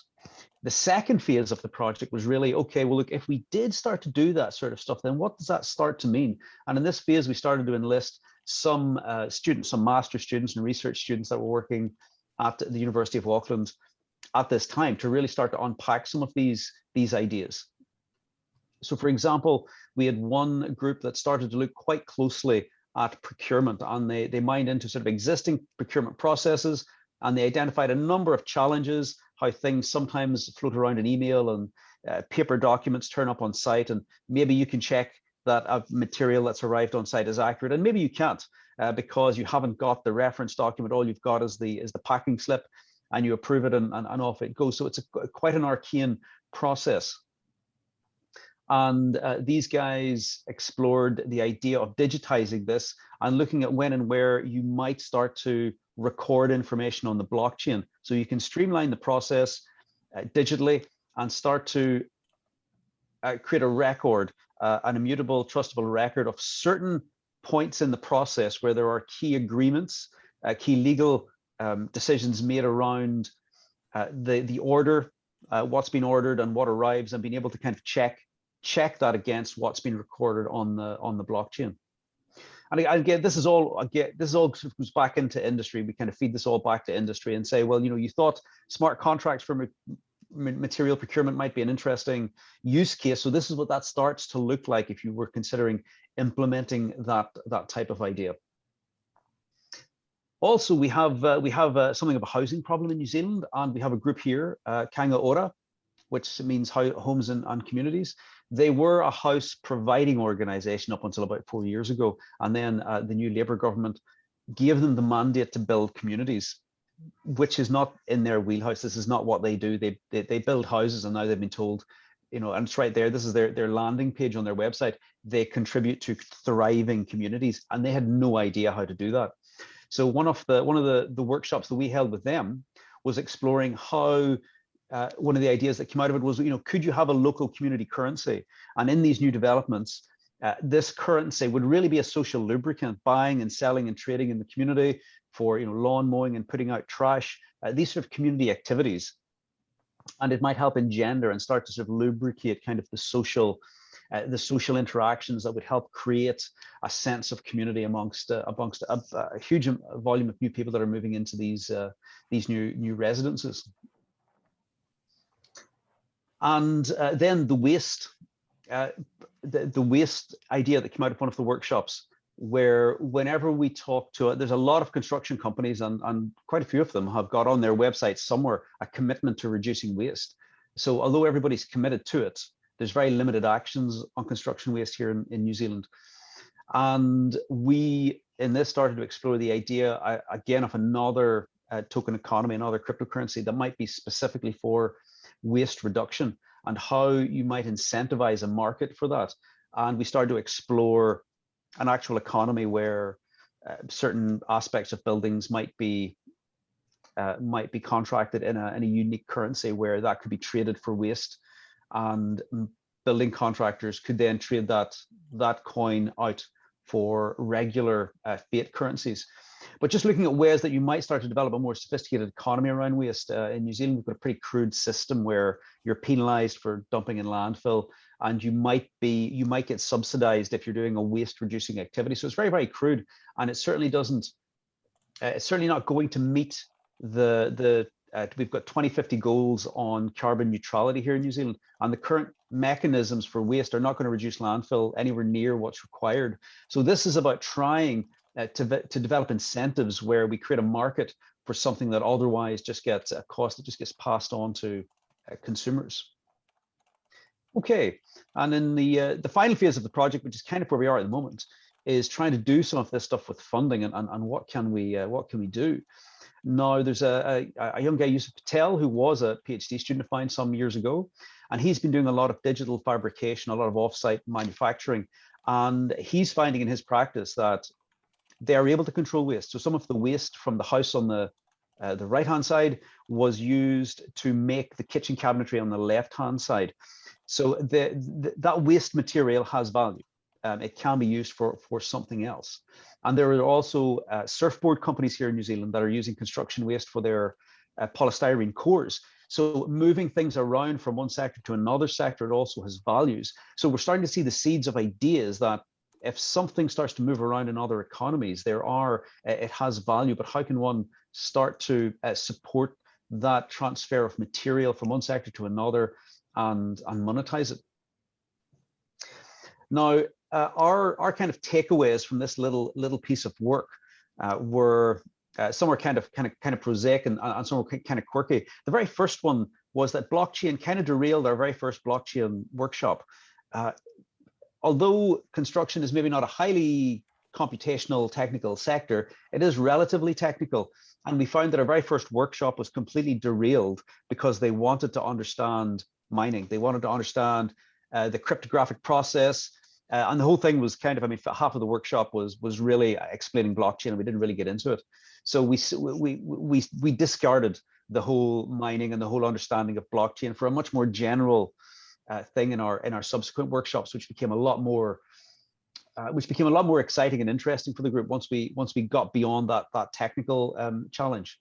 The second phase of the project was really, okay, well, look, if we did start to do that sort of stuff, then what does that start to mean? And in this phase, we started to enlist some students, some master students and research students that were working at the University of Auckland at this time to really start to unpack some of these ideas. So, for example, we had one group that started to look quite closely at procurement, and they mined into sort of existing procurement processes, and they identified a number of challenges, how things sometimes float around in email and paper documents turn up on site, and maybe you can check that a material that's arrived on site is accurate, and maybe you can't because you haven't got the reference document. All you've got is the packing slip, and you approve it, and off it goes. So it's quite an arcane process. And these guys explored the idea of digitizing this and looking at when and where you might start to record information on the blockchain. So you can streamline the process digitally and start to create a record, an immutable, trustable record of certain points in the process where there are key agreements, key legal decisions made around the order, what's been ordered and what arrives, and being able to kind of check that against what's been recorded on the blockchain. And again, this is all goes back into industry. We kind of feed this all back to industry and say, well, you thought smart contracts for material procurement might be an interesting use case. So this is what that starts to look like if you were considering implementing that type of idea. Also, we have something of a housing problem in New Zealand, and we have a group here, Kanga Ora, which means homes and communities. They were a house providing organization up until about 4 years ago. And then the new Labour government gave them the mandate to build communities, which is not in their wheelhouse. This is not what they do. They build houses, and now they've been told, and it's right there. This is their landing page on their website. They contribute to thriving communities, and they had no idea how to do that. So one of the workshops that we held with them was exploring how one of the ideas that came out of it was, could you have a local community currency? And in these new developments, this currency would really be a social lubricant, buying and selling and trading in the community for lawn mowing and putting out trash, these sort of community activities. And it might help engender and start to sort of lubricate kind of the social interactions that would help create a sense of community amongst a huge volume of new people that are moving into these new residences. And then the waste idea that came out of one of the workshops where whenever we talk to it, there's a lot of construction companies and quite a few of them have got on their website somewhere a commitment to reducing waste. So although everybody's committed to it, there's very limited actions on construction waste here in New Zealand. And we in this started to explore the idea again of another token economy, another cryptocurrency that might be specifically for waste reduction and how you might incentivize a market for that. And we started to explore an actual economy where certain aspects of buildings might be contracted in a unique currency where that could be traded for waste, and building contractors could then trade that coin out for regular fiat currencies. But just looking at ways that you might start to develop a more sophisticated economy around waste, in New Zealand, we've got a pretty crude system where you're penalized for dumping in landfill, and you might get subsidized if you're doing a waste reducing activity. So it's very, very crude, and it certainly doesn't, it's certainly not going to meet we've got 2050 goals on carbon neutrality here in New Zealand, and the current mechanisms for waste are not going to reduce landfill anywhere near what's required. So this is about trying to develop incentives where we create a market for something that otherwise just gets a cost that just gets passed on to consumers. Okay, and in the final phase of the project, which is kind of where we are at the moment, is trying to do some of this stuff with funding and what can we do. Now, there's a young guy, Yusuf Patel, who was a PhD student of mine some years ago, and he's been doing a lot of digital fabrication, a lot of offsite manufacturing, and he's finding in his practice that they are able to control waste. So some of the waste from the house on the right-hand side was used to make the kitchen cabinetry on the left-hand side. So that waste material has value. It can be used for something else. And there are also surfboard companies here in New Zealand that are using construction waste for their polystyrene cores. So moving things around from one sector to another sector, it also has values. So we're starting to see the seeds of ideas that if something starts to move around in other economies, it has value, but how can one start to support that transfer of material from one sector to another and monetize it? Now, our kind of takeaways from this little piece of work were some were kind of prosaic and some were kind of quirky. The very first one was that blockchain kind of derailed our very first blockchain workshop. Although construction is maybe not a highly computational technical sector, it is relatively technical. And we found that our very first workshop was completely derailed because they wanted to understand mining. They wanted to understand the cryptographic process. And the whole thing was kind of, I mean, half of the workshop was really explaining blockchain, and we didn't really get into it. So we discarded the whole mining and the whole understanding of blockchain for a much more general thing in our subsequent workshops, which became a lot more exciting and interesting for the group once we got beyond that technical challenge.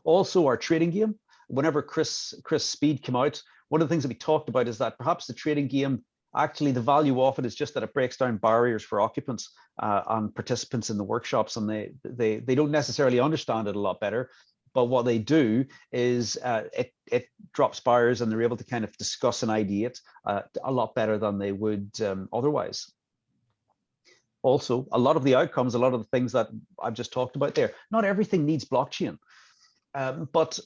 Also, our trading game. Whenever Chris Speed came out, one of the things that we talked about is that perhaps the trading game, actually the value of it is just that it breaks down barriers for occupants and participants in the workshops, and they don't necessarily understand it a lot better. But what they do is it drops barriers, and they're able to kind of discuss and ideate a lot better than they would otherwise. Also, a lot of the outcomes, a lot of the things that I've just talked about there, not everything needs blockchain, but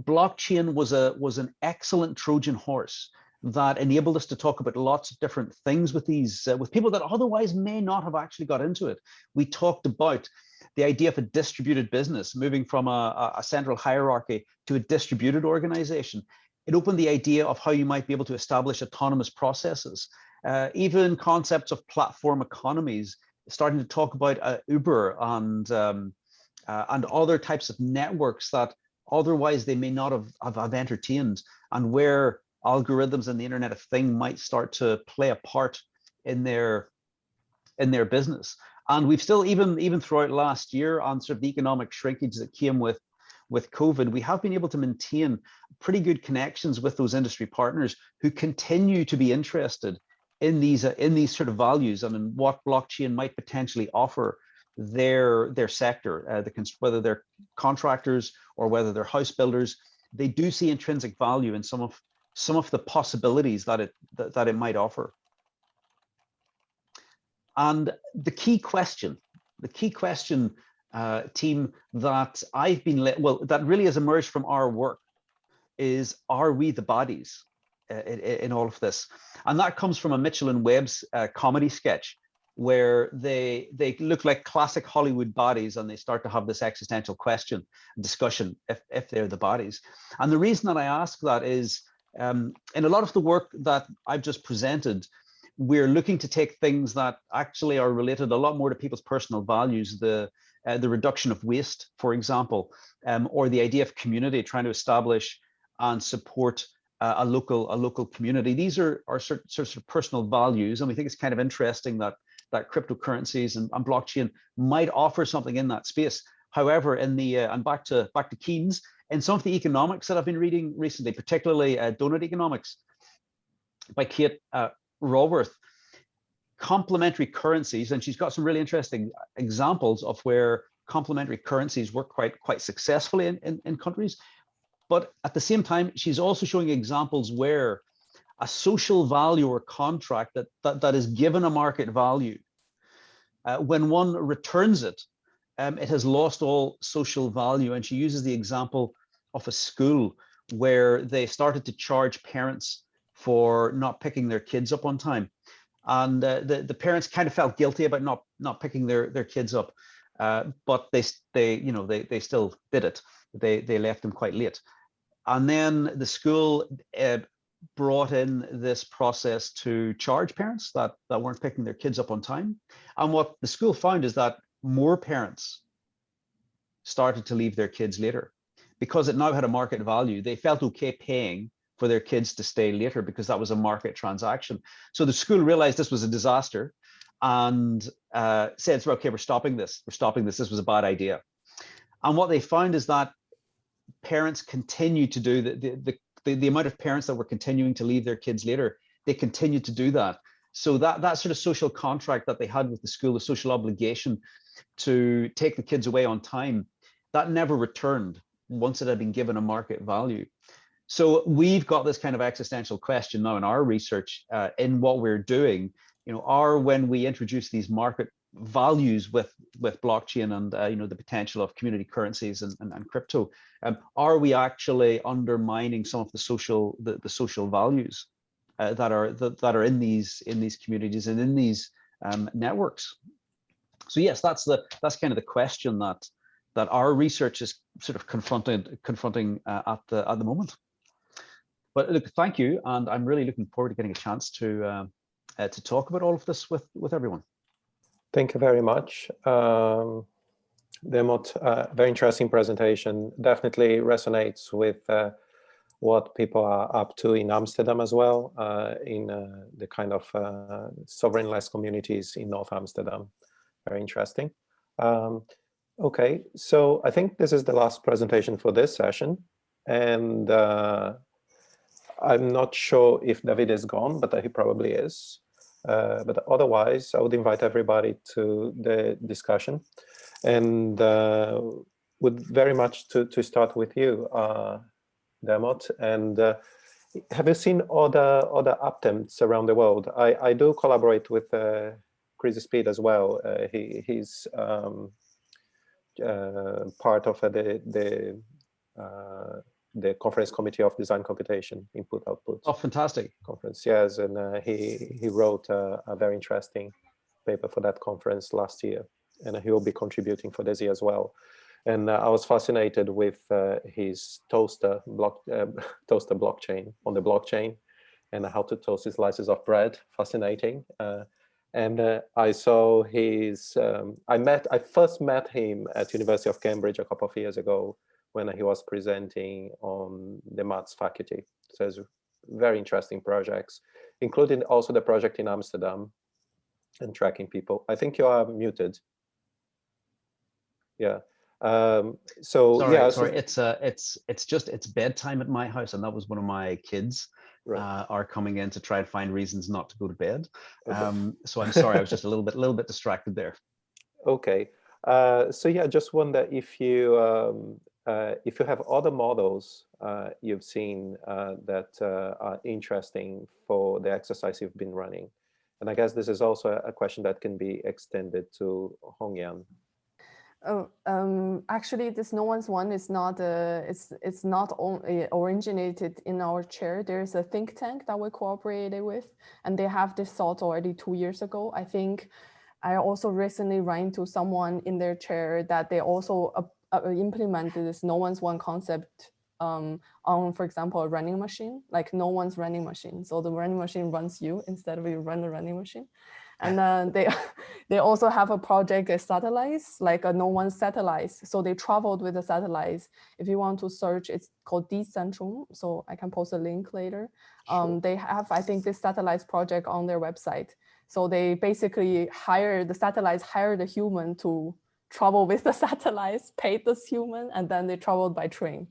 blockchain was an excellent Trojan horse that enabled us to talk about lots of different things with with people that otherwise may not have actually got into it. We talked about the idea of a distributed business, moving from a central hierarchy to a distributed organization. It opened the idea of how you might be able to establish autonomous processes, even concepts of platform economies, starting to talk about Uber and other types of networks that otherwise they may not have entertained, and where algorithms and the Internet of Things might start to play a part in their business. And we've still, even throughout last year, on sort of the economic shrinkage that came with COVID, we have been able to maintain pretty good connections with those industry partners who continue to be interested in these sort of values and in what blockchain might potentially offer their sector, whether they're contractors or whether they're house builders. They do see intrinsic value in some of the possibilities that it might offer. And the key question, team, that I've been, that really has emerged from our work is, are we the bodies in all of this? And that comes from a Mitchell and Webb's comedy sketch, where they look like classic Hollywood bodies, and they start to have this existential question, discussion, if they're the bodies. And the reason that I ask that is, in a lot of the work that I've just presented, we're looking to take things that actually are related a lot more to people's personal values, the reduction of waste, for example, or the idea of community, trying to establish and support a local community. These are sort of personal values, and we think it's kind of interesting that cryptocurrencies and blockchain might offer something in that space. However, in the and back to Keynes, in some of the economics that I've been reading recently, particularly Donut Economics by Kate Raworth, complementary currencies, and she's got some really interesting examples of where complementary currencies work quite successfully in countries. But at the same time, she's also showing examples where a social value or contract that is given a market value, when one returns it, it has lost all social value. And she uses the example of a school where they started to charge parents for not picking their kids up on time. And the parents kind of felt guilty about not picking their kids up, but they still did it. They left them quite late. And then the school brought in this process to charge parents that weren't picking their kids up on time. And what the school found is that more parents started to leave their kids later because it now had a market value. They felt okay paying for their kids to stay later because that was a market transaction. So the school realized this was a disaster and said, okay, we're stopping this. This was a bad idea. And what they found is that parents continue to do the amount of parents that were continuing to leave their kids later, they continued to do that. So that sort of social contract that they had with the school, the social obligation to take the kids away on time, that never returned once it had been given a market value. So we've got this kind of existential question now in our research, in what we're doing, when we introduce these market values with blockchain and the potential of community currencies and crypto, are we actually undermining some of the social values that are in these communities and in these networks? So yes, that's kind of the question that our research is sort of confronting at the moment. But look, thank you, and I'm really looking forward to getting a chance to talk about all of this with everyone. Thank you very much, Dermot. Very interesting presentation. Definitely resonates with what people are up to in Amsterdam as well, in the kind of sovereign-less communities in North Amsterdam. Very interesting. Okay, so I think this is the last presentation for this session, and I'm not sure if David is gone, but he probably is. But otherwise, I would invite everybody to the discussion, and would very much to start with you, Dermot. And have you seen other attempts around the world? I do collaborate with Crazy Speed as well. He's part of the Conference Committee of Design Computation, Input Output. Oh, fantastic. Conference, yes. And he wrote a very interesting paper for that conference last year. And he will be contributing for this year as well. And I was fascinated with his toaster blockchain on the blockchain, and how to toast his slices of bread. Fascinating. And I saw his, I first met him at University of Cambridge a couple of years ago when he was presenting on the maths faculty. So it's very interesting projects, including also the project in Amsterdam and tracking people. I think you are muted. Yeah. So sorry, yeah. Sorry, it's bedtime at my house, and that was one of my kids. Right. Are coming in to try and find reasons not to go to bed. Okay. So I'm sorry, I was just a little bit distracted there. Okay. So yeah, just wonder if you have other models you've seen that are interesting for the exercise you've been running, And I guess this is also a question that can be extended to Hongyang. Oh, actually, this No One's One is not it's not only originated in our chair. There's a think tank that we cooperated with, and they have this thought already 2 years ago. I think I also recently ran into someone in their chair that they also implemented this No One's One concept on, for example, a running machine, like no one's running machine. So the running machine runs you instead of you run the running machine. And they also have a project as satellites, like a no one satellites. So they traveled with the satellites. If you want to search, it's called Decentrum. So I can post a link later. Sure. They have, I think, this satellites project on their website. So they basically the satellites hired a human to travel with the satellites, paid this human, and then they traveled by train.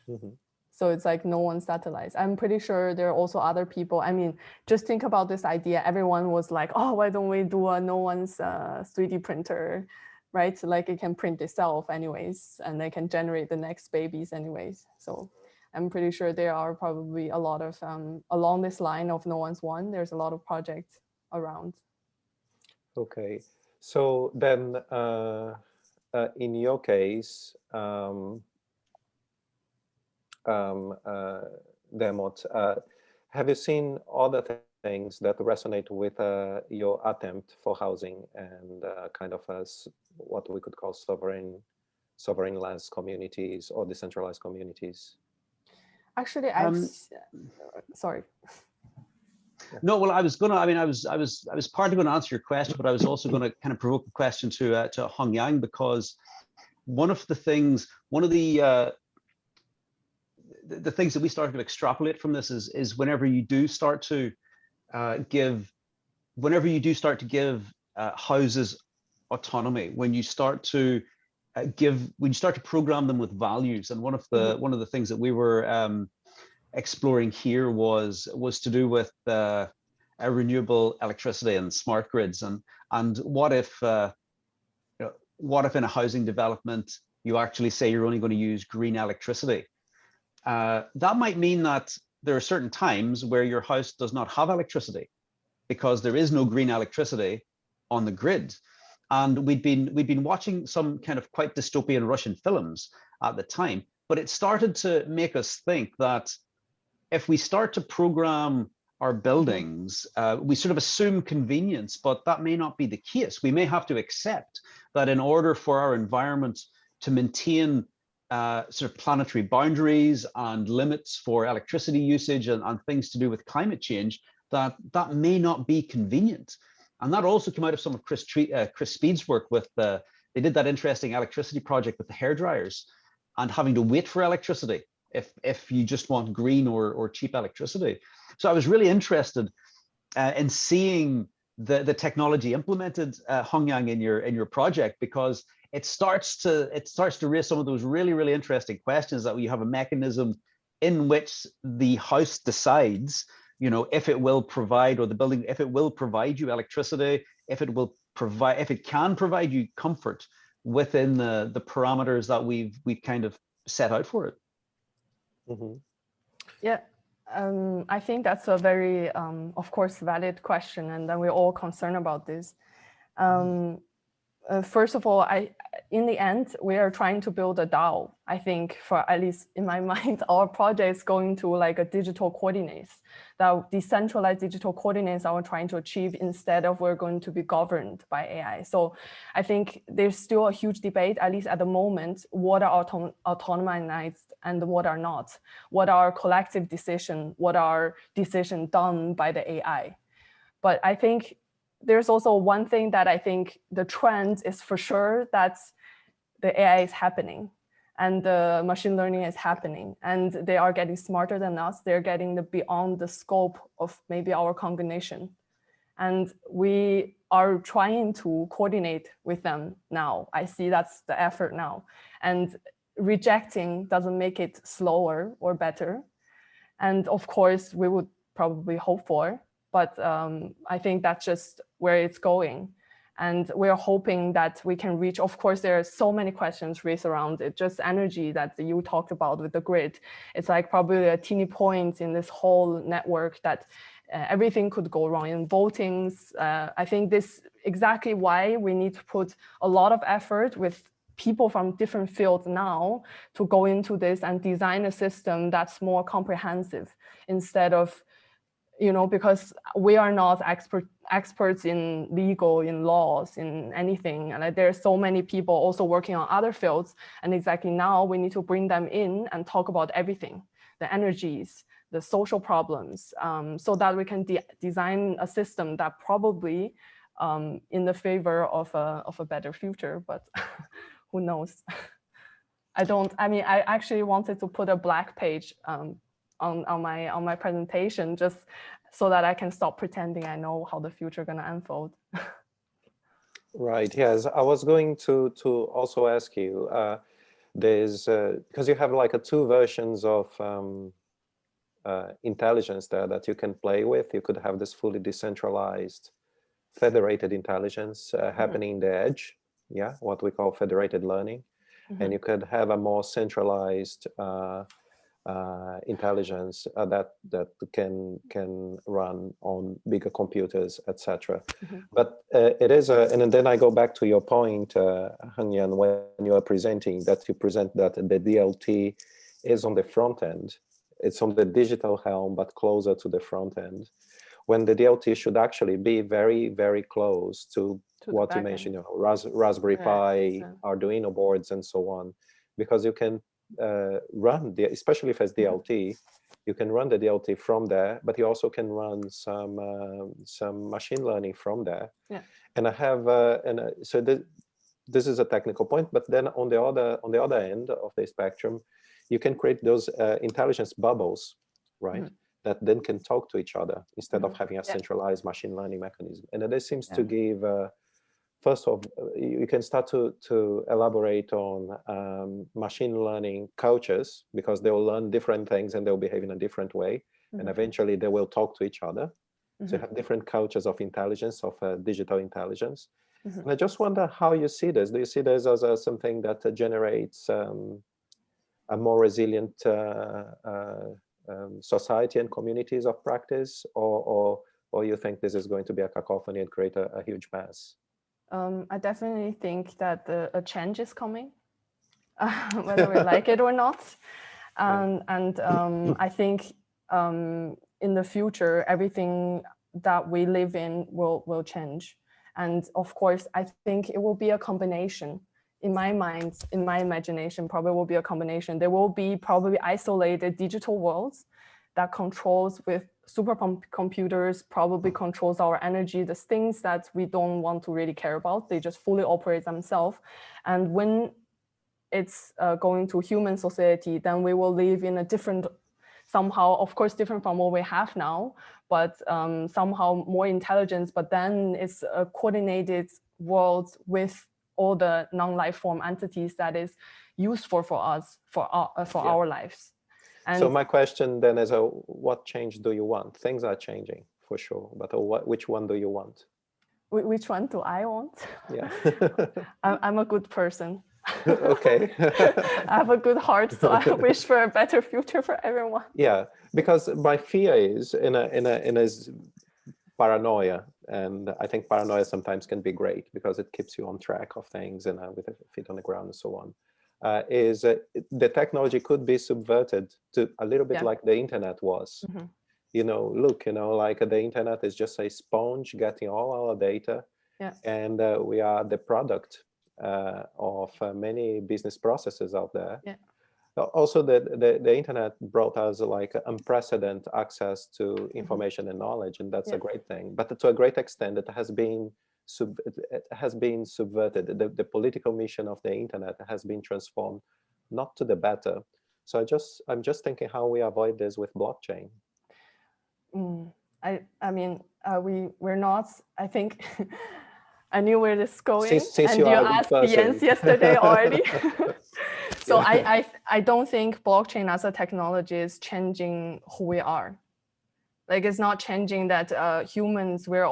Mm-hmm. So it's like no one satellites. I'm pretty sure there are also other people. I mean, just think about this idea. Everyone was like, oh, why don't we do a no one's 3D printer, right? Like it can print itself anyways, and they can generate the next babies anyways. So I'm pretty sure there are probably a lot of, along this line of No One's One, there's a lot of projects around. Okay, so then in your case, Dermott, have you seen other things that resonate with your attempt for housing and kind of as what we could call sovereign-less communities or decentralized communities? Actually, sorry. No, well, I was partly going to answer your question, but I was also going to kind of provoke a question to Hongyang, because one of the things that we started to extrapolate from this is whenever you do start to give houses autonomy, when you start to program them with values, and one of the things that we were exploring here was to do with renewable electricity and smart grids, and what if in a housing development you actually say you're only going to use green electricity. That might mean that there are certain times where your house does not have electricity because there is no green electricity on the grid. And we'd been watching some kind of quite dystopian Russian films at the time, but it started to make us think that if we start to program our buildings, we sort of assume convenience, but that may not be the case. We may have to accept that in order for our environment to maintain sort of planetary boundaries and limits for electricity usage and things to do with climate change, that may not be convenient. And that also came out of some of Chris Speed's work with they did that interesting electricity project with the hairdryers and having to wait for electricity if you just want green or cheap electricity. So I was really interested in seeing the technology implemented, Hongyang, in your project, because it starts to raise some of those really, really interesting questions that you have a mechanism in which the house decides, if it will provide, or the building, if it will provide you electricity, if it can provide you comfort within the parameters that we've kind of set out for it. Mm-hmm. Yeah. I think that's a very, of course, valid question, and then we're all concerned about this. First of all, in the end, we are trying to build a DAO. I think, for at least in my mind, our project is going to like a digital coordinates, that decentralized digital coordinates that we're trying to achieve, instead of we're going to be governed by AI. So I think there's still a huge debate, at least at the moment, what are autonomized and what are not, what are collective decision, what are decisions done by the AI. But I think there's also one thing that I think the trend is for sure, that the AI is happening and the machine learning is happening, and they are getting smarter than us. They're getting beyond the scope of maybe our cognition. And we are trying to coordinate with them now. I see that's the effort now. And rejecting doesn't make it slower or better. And of course, we would probably hope for, but I think that's just where it's going. And we're hoping that we can reach, of course, there are so many questions raised around it, just energy that you talked about with the grid. It's like probably a teeny point in this whole network that everything could go wrong in votings. I think this exactly why we need to put a lot of effort with people from different fields now to go into this and design a system that's more comprehensive instead of, because we are not experts in legal, in laws, in anything. And like, there are so many people also working on other fields. And exactly now we need to bring them in and talk about everything, the energies, the social problems, so that we can design a system that probably in the favor of a better future, but who knows? I actually wanted to put a black page on my presentation just so that I can stop pretending I know how the future gonna unfold. Right. Yes, I was going to also ask you. There's because you have like two versions of intelligence there that you can play with. You could have this fully decentralized, federated intelligence happening in the edge. Yeah, what we call federated learning, and you could have a more centralized intelligence that can run on bigger computers, etc. But it is and then I go back to your point, Hongyang, when you are presenting that you present that the DLT is on the front end. It's on the digital helm, but closer to the front end, when the DLT should actually be very, very close to what you mentioned, Raspberry Pi, Arduino boards, and so on, because you can run especially if it's DLT, you can run the DLT from there, but you also can run some machine learning from there. Yeah. And I have so this is a technical point, but then on the other end of the spectrum, you can create those intelligence bubbles, right? That then can talk to each other instead of having a centralized machine learning mechanism. And this seems to give, first of all, you can start to elaborate on machine learning cultures, because they will learn different things and they'll behave in a different way. And eventually they will talk to each other. So you have different cultures of intelligence, of digital intelligence. And I just wonder how you see this. Do you see this as something that generates a more resilient society and communities of practice, or you think this is going to be a cacophony and create a huge mess? I definitely think that a change is coming, whether we like it or not. And I think in the future, everything that we live in will change. And of course, I think it will be a combination. In my mind, in my imagination, probably will be a combination. There will be probably isolated digital worlds that controls with supercomputers, probably controls our energy, the things that we don't want to really care about. They just fully operate themselves. And when it's going to human society, then we will live in a different, somehow, of course, different from what we have now, but somehow more intelligence, but then it's a coordinated world with all the non-life form entities that is useful for us, for our lives. And so my question then is, what change do you want? Things are changing for sure, but which one do you want? Which one do I want? Yeah. I'm a good person. Okay. I have a good heart, so I wish for a better future for everyone. Yeah, because my fear is in a paranoia, and I think paranoia sometimes can be great because it keeps you on track of things and with a feet on the ground and so on. Is the technology could be subverted to a little bit like the internet was. Look, like the internet is just a sponge getting all our data, and we are the product of many business processes out there. Also, the internet brought us like unprecedented access to information and knowledge, and that's a great thing. But to a great extent, it has been subverted. The political mission of the internet has been transformed, not to the better. So I'm just thinking how we avoid this with blockchain. I mean, we're not. I think I knew where this is going, since and you asked Jens yesterday already. So I don't think blockchain as a technology is changing who we are. Like it's not changing that humans, they're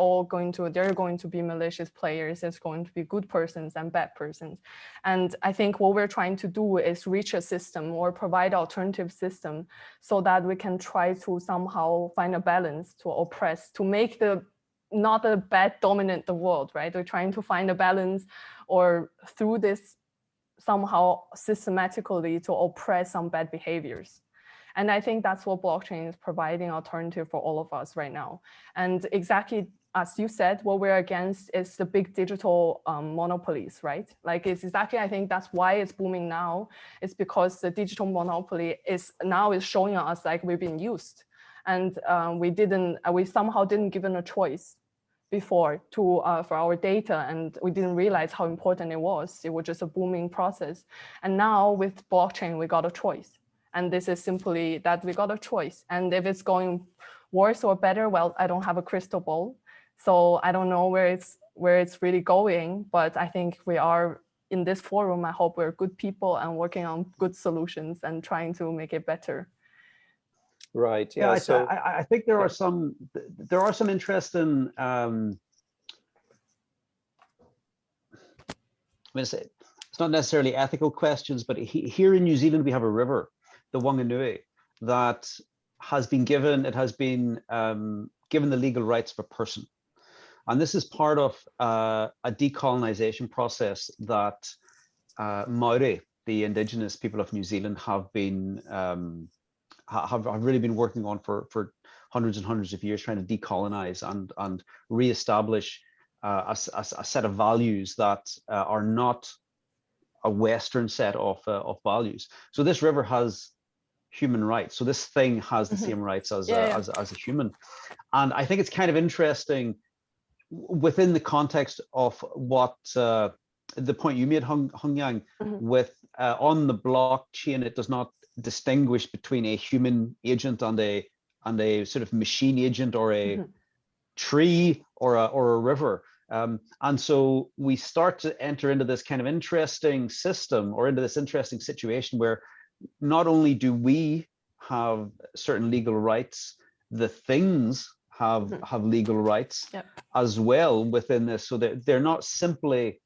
going to be malicious players. There's going to be good persons and bad persons. And I think what we're trying to do is reach a system or provide alternative system so that we can try to somehow find a balance to oppress, to make not the bad dominate the world, right? We're trying to find a balance or through this somehow systematically to oppress some bad behaviors. And I think that's what blockchain is providing alternative for all of us right now. And exactly as you said, what we're against is the big digital monopolies, right? Like it's exactly, I think that's why it's booming now. It's because the digital monopoly is showing us like we've been used. And we somehow didn't given a choice before for our data, and we didn't realize how important it was. It was just a booming process. And now with blockchain, we got a choice. And this is simply that we got a choice. And if it's going worse or better, well, I don't have a crystal ball. So I don't know where it's really going, but I think we are in this forum. I hope we're good people and working on good solutions and trying to make it better. Right. Yeah. So I think there are some interesting. It's not necessarily ethical questions, but here in New Zealand we have a river, the Wanganui, that has been given. It has been given the legal rights of a person, and this is part of a decolonization process that Maori, the indigenous people of New Zealand, have been have really been working on for hundreds and hundreds of years, trying to decolonize and reestablish a set of values that are not a Western set of values. So this river has human rights. So this thing has the same rights as a human. And I think it's kind of interesting within the context of what the point you made, Hongyang, with on the blockchain, it does not distinguish between a human agent and a sort of machine agent or a tree or a river. And so we start to enter into this kind of interesting system, or into this interesting situation where not only do we have certain legal rights, the things have legal rights as well within this. So they're not simply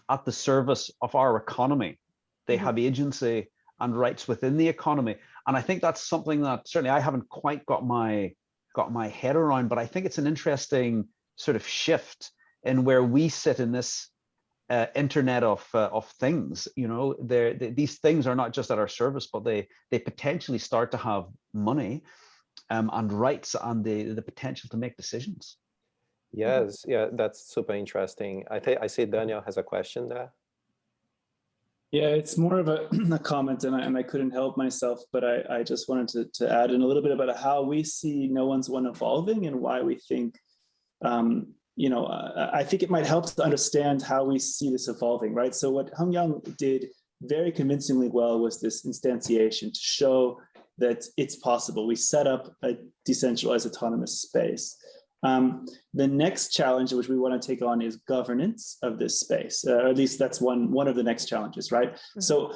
at the service of our economy. They have agency and rights within the economy. And I think that's something that certainly I haven't quite got my head around, but I think it's an interesting sort of shift in where we sit in this internet of things. You know, these things are not just at our service, but they potentially start to have money and rights and the potential to make decisions. Yes, yeah, that's super interesting. I see Daniel has a question there. Yeah, it's more of a comment, and I couldn't help myself, but I just wanted to add in a little bit about how we see No One's One evolving and why we think, you know, I think it might help to understand how we see this evolving, right? So what Hongyang did very convincingly well was this instantiation to show that it's possible. We set up a decentralized autonomous space. The next challenge which we want to take on is governance of this space, or at least that's one of the next challenges, right? So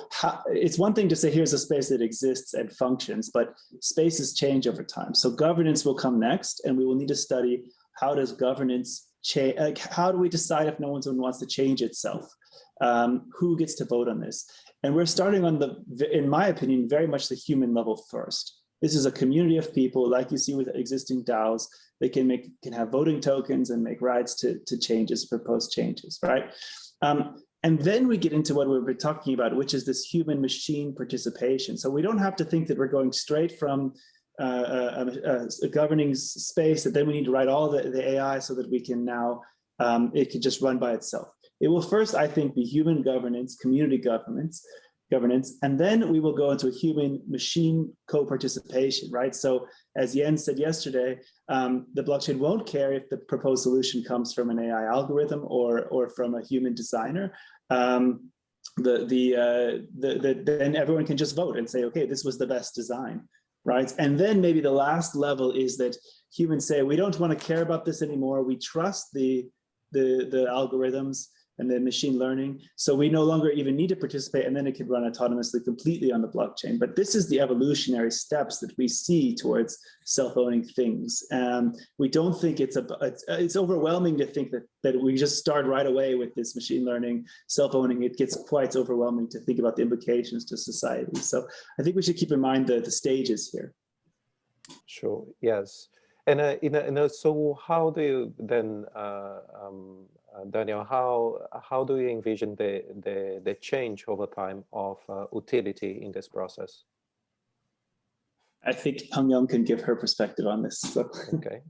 it's one thing to say here's a space that exists and functions, but spaces change over time. So governance will come next, and we will need to study how does governance change, how do we decide if No One's One wants to change itself? Who gets to vote on this? And we're starting on in my opinion, very much the human level first. This is a community of people, like you see with existing DAOs. They can have voting tokens and make rights to changes, propose changes, right? And then we get into what we've been talking about, which is this human machine participation. So we don't have to think that we're going straight from a governing space that then we need to write all the AI so that we can now, it can just run by itself. It will first, I think, be human governance, community governance, and then we will go into a human machine co-participation, right? So as Jens said yesterday, the blockchain won't care if the proposed solution comes from an AI algorithm or from a human designer. Then everyone can just vote and say, okay, this was the best design, right? And then maybe the last level is that humans say, we don't want to care about this anymore. We trust the algorithms. and then machine learning. So we no longer even need to participate, and then it could run autonomously completely on the blockchain. But this is the evolutionary steps that we see towards self-owning things. We don't think it's overwhelming to think that we just start right away with this machine learning, self-owning. It gets quite overwhelming to think about the implications to society. So I think we should keep in mind the stages here. Sure, yes. And so how do you then, Daniel, how do you envision the change over time of utility in this process? I think Hongyang can give her perspective on this. So. Okay.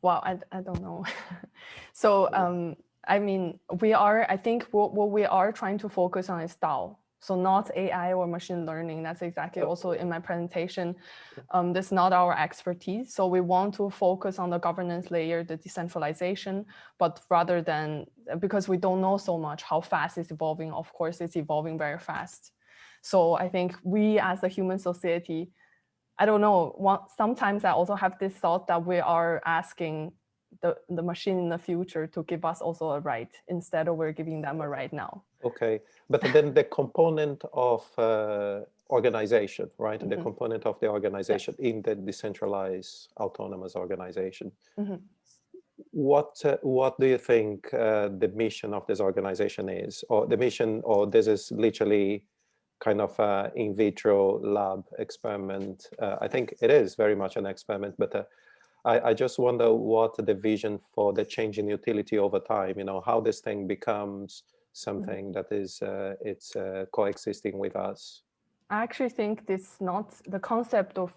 Wow, I don't know. So, I mean, I think what we are trying to focus on is DAO. So not AI or machine learning. That's exactly also in my presentation. That's not our expertise. So we want to focus on the governance layer, the decentralization, but rather than, because we don't know so much how fast it's evolving. Of course, it's evolving very fast. So I think we as a human society, I don't know, sometimes I also have this thought that we are asking the machine in the future to give us also a right instead of we're giving them a right now. Okay, but then the component of organization, right? Mm-hmm. The component of the organization in the decentralized autonomous organization. Mm-hmm. What do you think the mission of this organization is, or the mission, or this is literally kind of an in vitro lab experiment? I think it is very much an experiment, but I just wonder what the vision for the change in utility over time, you know, how this thing becomes something that is coexisting with us. I actually think the concept of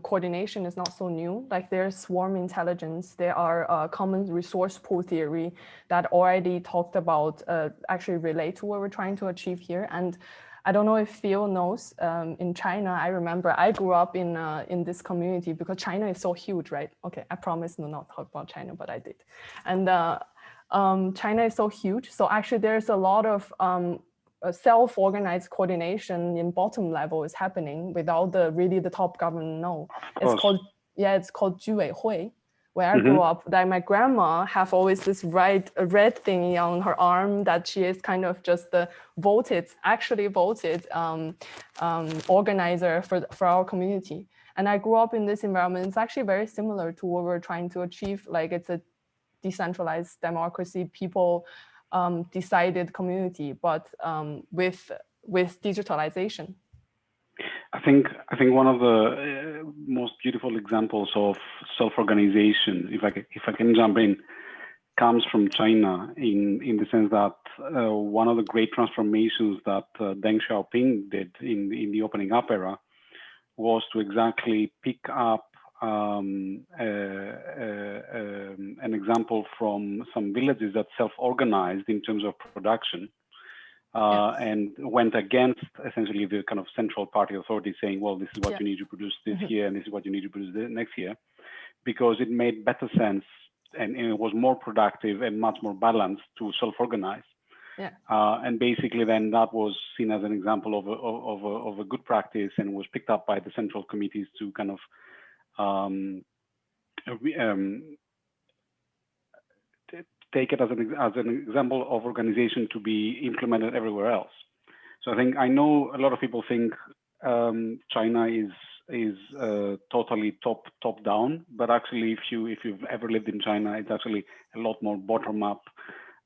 coordination is not so new. Like there's swarm intelligence, there are common resource pool theory that already talked about actually relate to what we're trying to achieve here. And I don't know if Phil knows, in China, I remember I grew up in this community because China is so huge, right? Okay, I promise to not talk about China, but I did. And China is so huge. So actually there's a lot of self-organized coordination in bottom level is happening without the top government know. It's called 居委会. Where I grew up, that my grandma have always this red thing on her arm that she is kind of just the voted organizer for our community. And I grew up in this environment. It's actually very similar to what we're trying to achieve. Like it's a decentralized democracy, people decided community, but with digitalization. I think one of the most beautiful examples of self-organization, if I can jump in, comes from China in the sense that one of the great transformations that Deng Xiaoping did in the opening up era was to exactly pick up an example from some villages that self-organized in terms of production. And went against essentially the kind of central party authority saying, well, this is what you need to produce this year, and this is what you need to produce next year, because it made better sense and it was more productive and much more balanced to self-organize. And basically then that was seen as an example of a good practice and was picked up by the central committees to kind of take it as an example of organization to be implemented everywhere else. So I know a lot of people think China is totally top down, but actually if you've ever lived in China, it's actually a lot more bottom up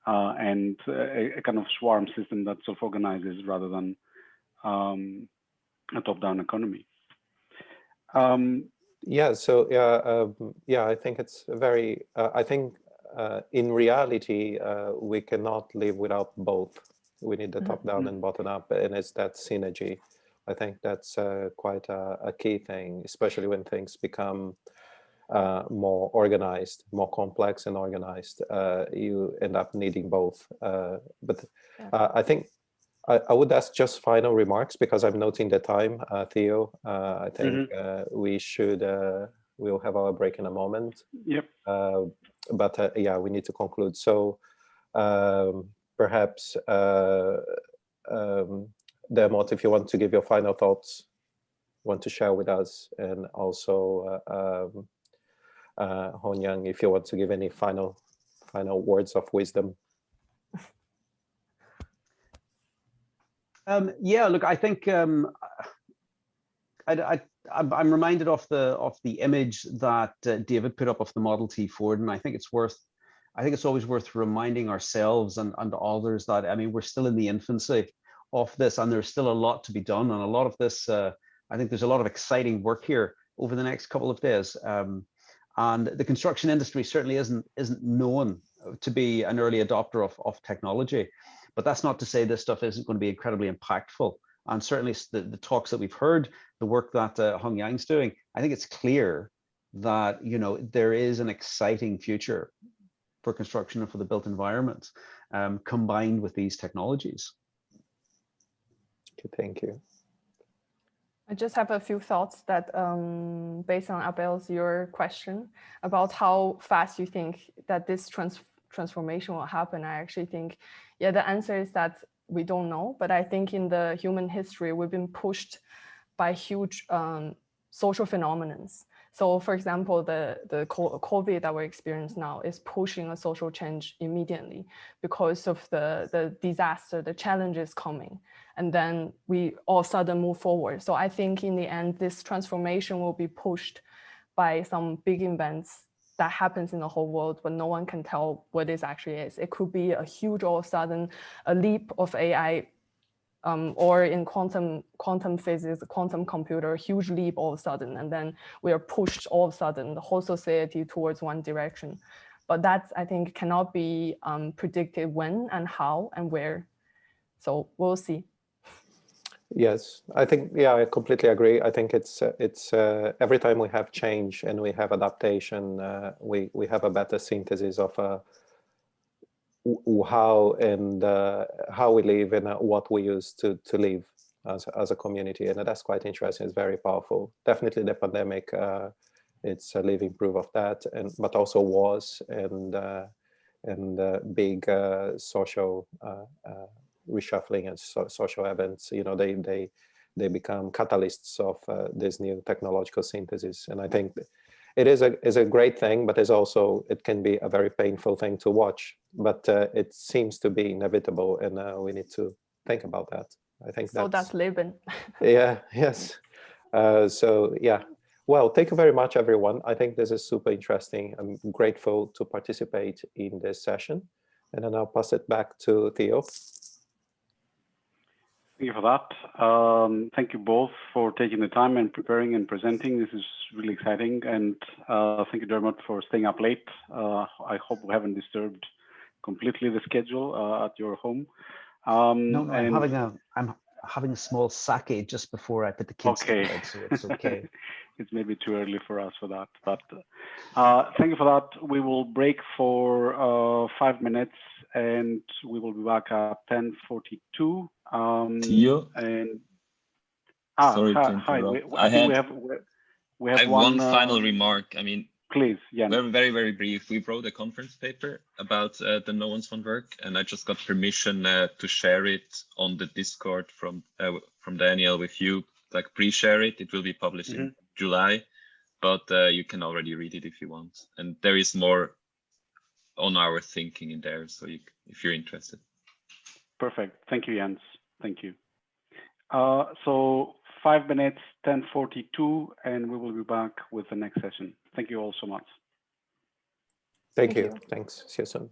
and a kind of swarm system that self-organizes rather than a top down economy. I think it's very. I think. In reality, we cannot live without both. We need the top-down and bottom-up, and it's that synergy. I think that's quite a key thing, especially when things become more organized, more complex and organized. You end up needing both. I think I would ask just final remarks because I'm noting the time, Theo. I think we should. We'll have our break in a moment. Yep. We need to conclude. So perhaps, Dermott, if you want to give your final thoughts, want to share with us, and also Hongyang, if you want to give any final final words of wisdom. Yeah, look, I think I'm reminded of the image that David put up of the Model T Ford, and I think it's always worth reminding ourselves and others that, I mean, we're still in the infancy of this, and there's still a lot to be done, and a lot of this, I think there's a lot of exciting work here over the next couple of days. And the construction industry certainly isn't known to be an early adopter of technology, but that's not to say this stuff isn't going to be incredibly impactful. And certainly the talks that we've heard, the work that Hongyang's doing, I think it's clear that, you know, there is an exciting future for construction and for the built environment, combined with these technologies. Okay, thank you. I just have a few thoughts that, based on Abel's your question about how fast you think that this transformation will happen. I actually think, yeah, the answer is that we don't know. But I think in the human history, we've been pushed by huge social phenomena. So, for example, the COVID that we're experiencing now is pushing a social change immediately because of the disaster, the challenges coming. And then we all of a sudden move forward. So I think in the end, this transformation will be pushed by some big events that happens in the whole world, but no one can tell what this actually is. It could be a huge, all of a sudden, a leap of AI, or in quantum physics, quantum computer, huge leap all of a sudden, and then we are pushed all of a sudden, the whole society towards one direction. But that, I think, cannot be predicted when and how and where. So we'll see. Yes, I think, yeah, I completely agree. I think it's every time we have change and we have adaptation, we have a better synthesis of how we live and what we use to live as a community, and that's quite interesting. It's very powerful. Definitely the pandemic, it's a living proof of that, but also wars and big social reshuffling and social events, you know, they become catalysts of this new technological synthesis. And I think it is a great thing, but it can be a very painful thing to watch. But it seems to be inevitable, and we need to think about that. I think that's living. Yeah. Yes. So yeah. Well, thank you very much, everyone. I think this is super interesting. I'm grateful to participate in this session, and then I'll pass it back to Theo. Thank you for that. Thank you both for taking the time and preparing and presenting. This is really exciting. And thank you, Dermot, for staying up late. I hope we haven't disturbed completely the schedule at your home. No, I'm having a small sake just before I put the kids to bed, so it's okay. It's maybe too early for us for that, but thank you for that. We will break for 5 minutes, and we will be back at 10:42. Theo? And sorry to interrupt. We have one final remark. I mean, please, yeah. Very, very brief. We wrote a conference paper about the No One's Fund work, and I just got permission to share it on the Discord from Daniel with you. Like pre-share it. It will be published in July, but you can already read it if you want. And there is more on our thinking in there, so if you're interested. Perfect. Thank you, Jens. Thank you. So 5 minutes, 10:42, and we will be back with the next session. Thank you all so much. Thank you. Thanks. See you soon.